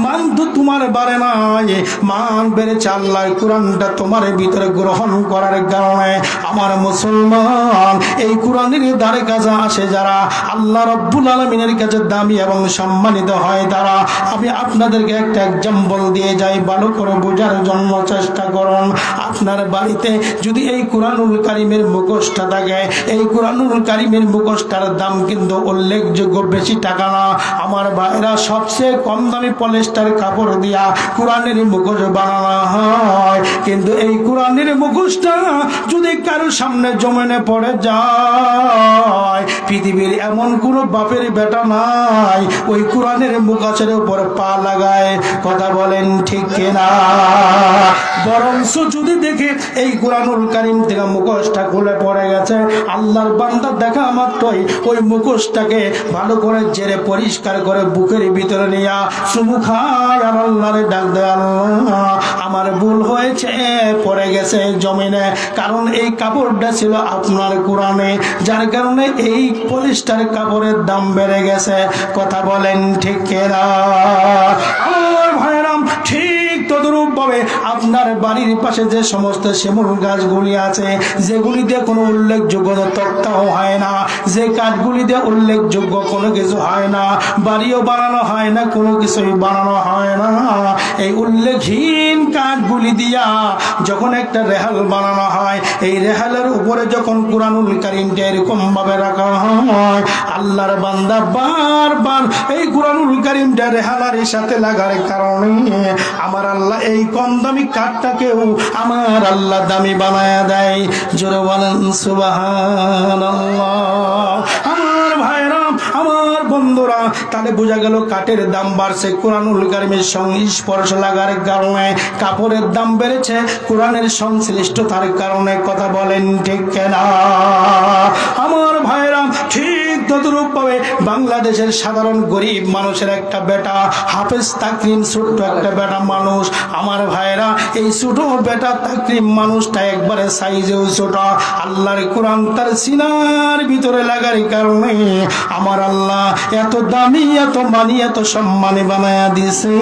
মানদুত তোমার বাড়ে নাই, মান বেড়েছে আল্লাহর কোরআনটা তোমার ভিতরে গ্রহণ করার কারণে। আমার মুসলমান, এই কোরআনের দ্বারে কাছে আসে যারা, আল্লাহ রাব্বুল আলামিনের কাছে দামি এবং সম্মানিত হয় তারা। আমি আপনাদেরকে একটা এক্সাম্পল দিয়ে যাই, ভালো করে বোঝার জন্য চেষ্টা করুন। আপনার বাড়িতে যদি এই কোরআনুল কারীমের মুখোশটা থাকে, এই কোরআনুল কারীমের মুখোশটার দাম কিন্তু উল্লেখযোগ্য বেশি টাকা না। আমার ভাইরা, সবচেয়ে কম দামি পলিস্টার কাপড় দিয়া কোরআনের মুখোশ বানানো হয়, কিন্তু এই কোরআনের মুখোশটা যদি কারো সামনে জমিনে পড়ে যায়, পৃথিবীর এমন কোন বাপের বেটা নাই ওই কোরআনের মুখোশের উপর পা লাগায়। কথা বলেন ঠিক কিনা? বরঞ্চ যদি দেখে এই কোরআনুল কারীম থেকে মুখোশটা খুলে পড়ে গেছে, আল্লাহর বান্দা দেখা মাত্রই ওই মুখোশটাকে ভালো করে জেরে পরিষ্কার করে বুকের ভিতরে নিয়ে চুমু খায় আর আল্লাহরে ডাক দেয়, আল্লাহ আমার ভুল হয়েছে, পড়ে গেছে জমিনে, কারণ এই কাপড়টা ছিল আপনার কোরআনে, যার কারণে এই পলিস্টার কাপড়ের দাম বেড়ে গেছে। কথা বলেন ঠিক কিনা? আমার ভাইরাম, ঠিক তদরূপ ভাবে আপনার বাড়ির পাশে যে সমস্ত শিমুল গাছগুলি আছে, যেগুলিতে কোনো উল্লেখযোগ্য তক্তাও হয় না, যে কাঠগুলিতে উল্লেখযোগ্য কোনো কিছু হয় না, বাড়িও বানানো হয় না, কোনো কিছুই বানানো হয় না, এই উল্লেখহীন কাঠগুলি দিয়া যখন একটা রেহাল বানানো হয়, এই রেহালের উপরে যখন কোরআনুল কারীমটা এরকম ভাবে রাখা হয়, আল্লাহর বান্দা বারবার এই কোরআনুল কারীমটা রেহালার সাথে লাগার কারণে আমার আল্লাহ এই কম দামি কাঠটাকেও আমার আল্লাহ দামি বানায় দেয়। জোরে বলেন সুবহানাল্লাহ। আমার ভাইরা, আমার বন্ধুরা, তাহলে বোঝা গেল কাঠের দাম বাড়ছে কোরআনুল কারীমের সংস্পর্শ লাগার কারণে, কাপড়ের দাম বেড়েছে কোরআনের সংশ্লিষ্টতার কারণে। কথা বলেন ঠিক কিনা? আমার ভাইরা, ঠিক তদরূপ ভাবে বাংলাদেশের সাধারণ গরিব মানুষের একটা বেটা হাফেজ তাকরিম, ছোট্ট একটা বেটা মানুষ। আমার ভাইরা, এই ছোট বেটা তাকরিম মানুষটা একবারে সাইজেও ছোট, আল্লাহর কোরআন তার সিনার ভিতরে লাগার কারণে আমার আল্লাহ এত দামি, এত মানি, এত সম্মানী বানায়া দিছে।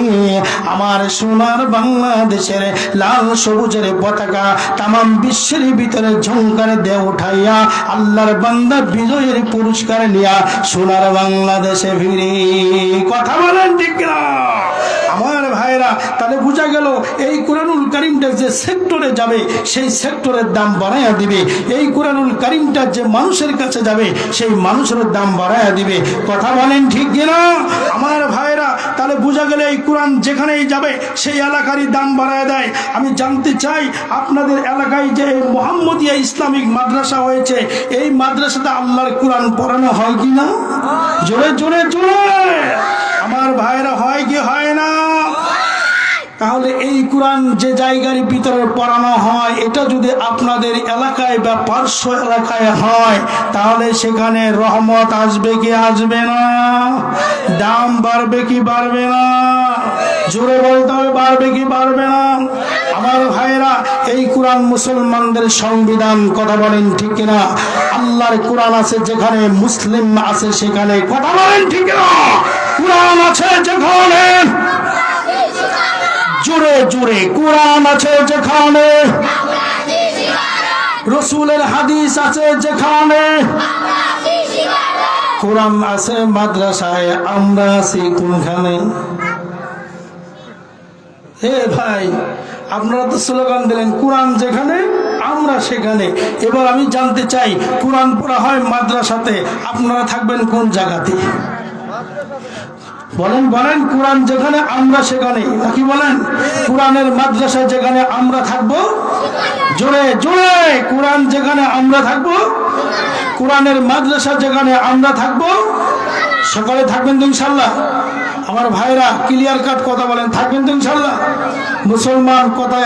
আমার সোনার বাংলাদেশের লাল সবুজের পতাকা তামাম বিশ্বের ভিতরে ঝংকার দিয়ে উঠাইয়া আল্লাহর বান্দা বিজয়ের পুরস্কার নিয়া সোনার বাংলাদেশে ফিরে। কথা বলেন ঠিক না? আমার ভাইরা, তাহলে বোঝা গেল এই কোরআনুল কারীমটা যে সেক্টরে যাবে সেই সেক্টরের দাম বাড়াইয়া দিবে, এই কোরআনুল কারীমটা যে মানুষের কাছে যাবে সেই মানুষের দাম বাড়াইয়া দিবে। কথা বলেন ঠিক কিনা? আমার ভাইরা, তাহলে বোঝা গেল এই কোরআন যেখানেই যাবে সেই এলাকারই দাম বাড়ায় দেয়। আমি জানতে চাই আপনাদের এলাকায় যে মোহাম্মদিয়া ইসলামিক মাদ্রাসা হয়েছে, এই মাদ্রাসাতে আল্লাহর কোরআন পড়ানো হয় কিনা? জোরে জোরে জোরে আমার ভাইরা, হয় কি হয় না? তাহলে এই কোরআন যে জায়গার ভিতরে পড়ানো হয়, এটা যদি আপনাদের এলাকায় বা পার্শ্ব এলাকায় হয়, তাহলে সেখানে রহমত আসবে কি আসবে না? দাম বাড়বে কি বাড়বে না? জোরে বলতে হবে, বাড়বে কি বাড়বে না? আমার ভাইরা, এই কোরআন মুসলমানদের সংবিধান। কথা বলেন ঠিক কিনা? আল্লাহর কোরআন আছে যেখানে, মুসলিম আছে সেখানে। কথা বলেন ঠিক কিনা? কোরআন আছে যেখানে, জোরে জোরে কোরআন আছে যেখানে, রাসূলের হাদিস আছে যেখানে, কোরআন আছে মাদ্রাসায়, আমরা আছি কোনখানে? হে ভাই, আপনারা তো স্লোগান দিলেন কোরআন যেখানে আমরা সেখানে। এবার আমি জানতে চাই, কোরআন পড়া হয় মাদ্রাসাতে, আপনারা থাকবেন কোন জায়গাতে? বলেন বলেন, কোরআন যেখানে আমরা সেখানে, নাকি বলেন কোরআনের মাদ্রাসা যেখানে আমরা থাকবো? জোরে জোরে, কোরআন যেখানে আমরা থাকবো, কোরআনের মাদ্রাসা যেখানে আমরা থাকবো, সকালে থাকবেন তো ইনশাল্লাহ? আমার ভাইরা, ক্লিয়ার কাট কথা বলেন, থাকবেন তো ইনশাল্লাহ? মুসলমান কথা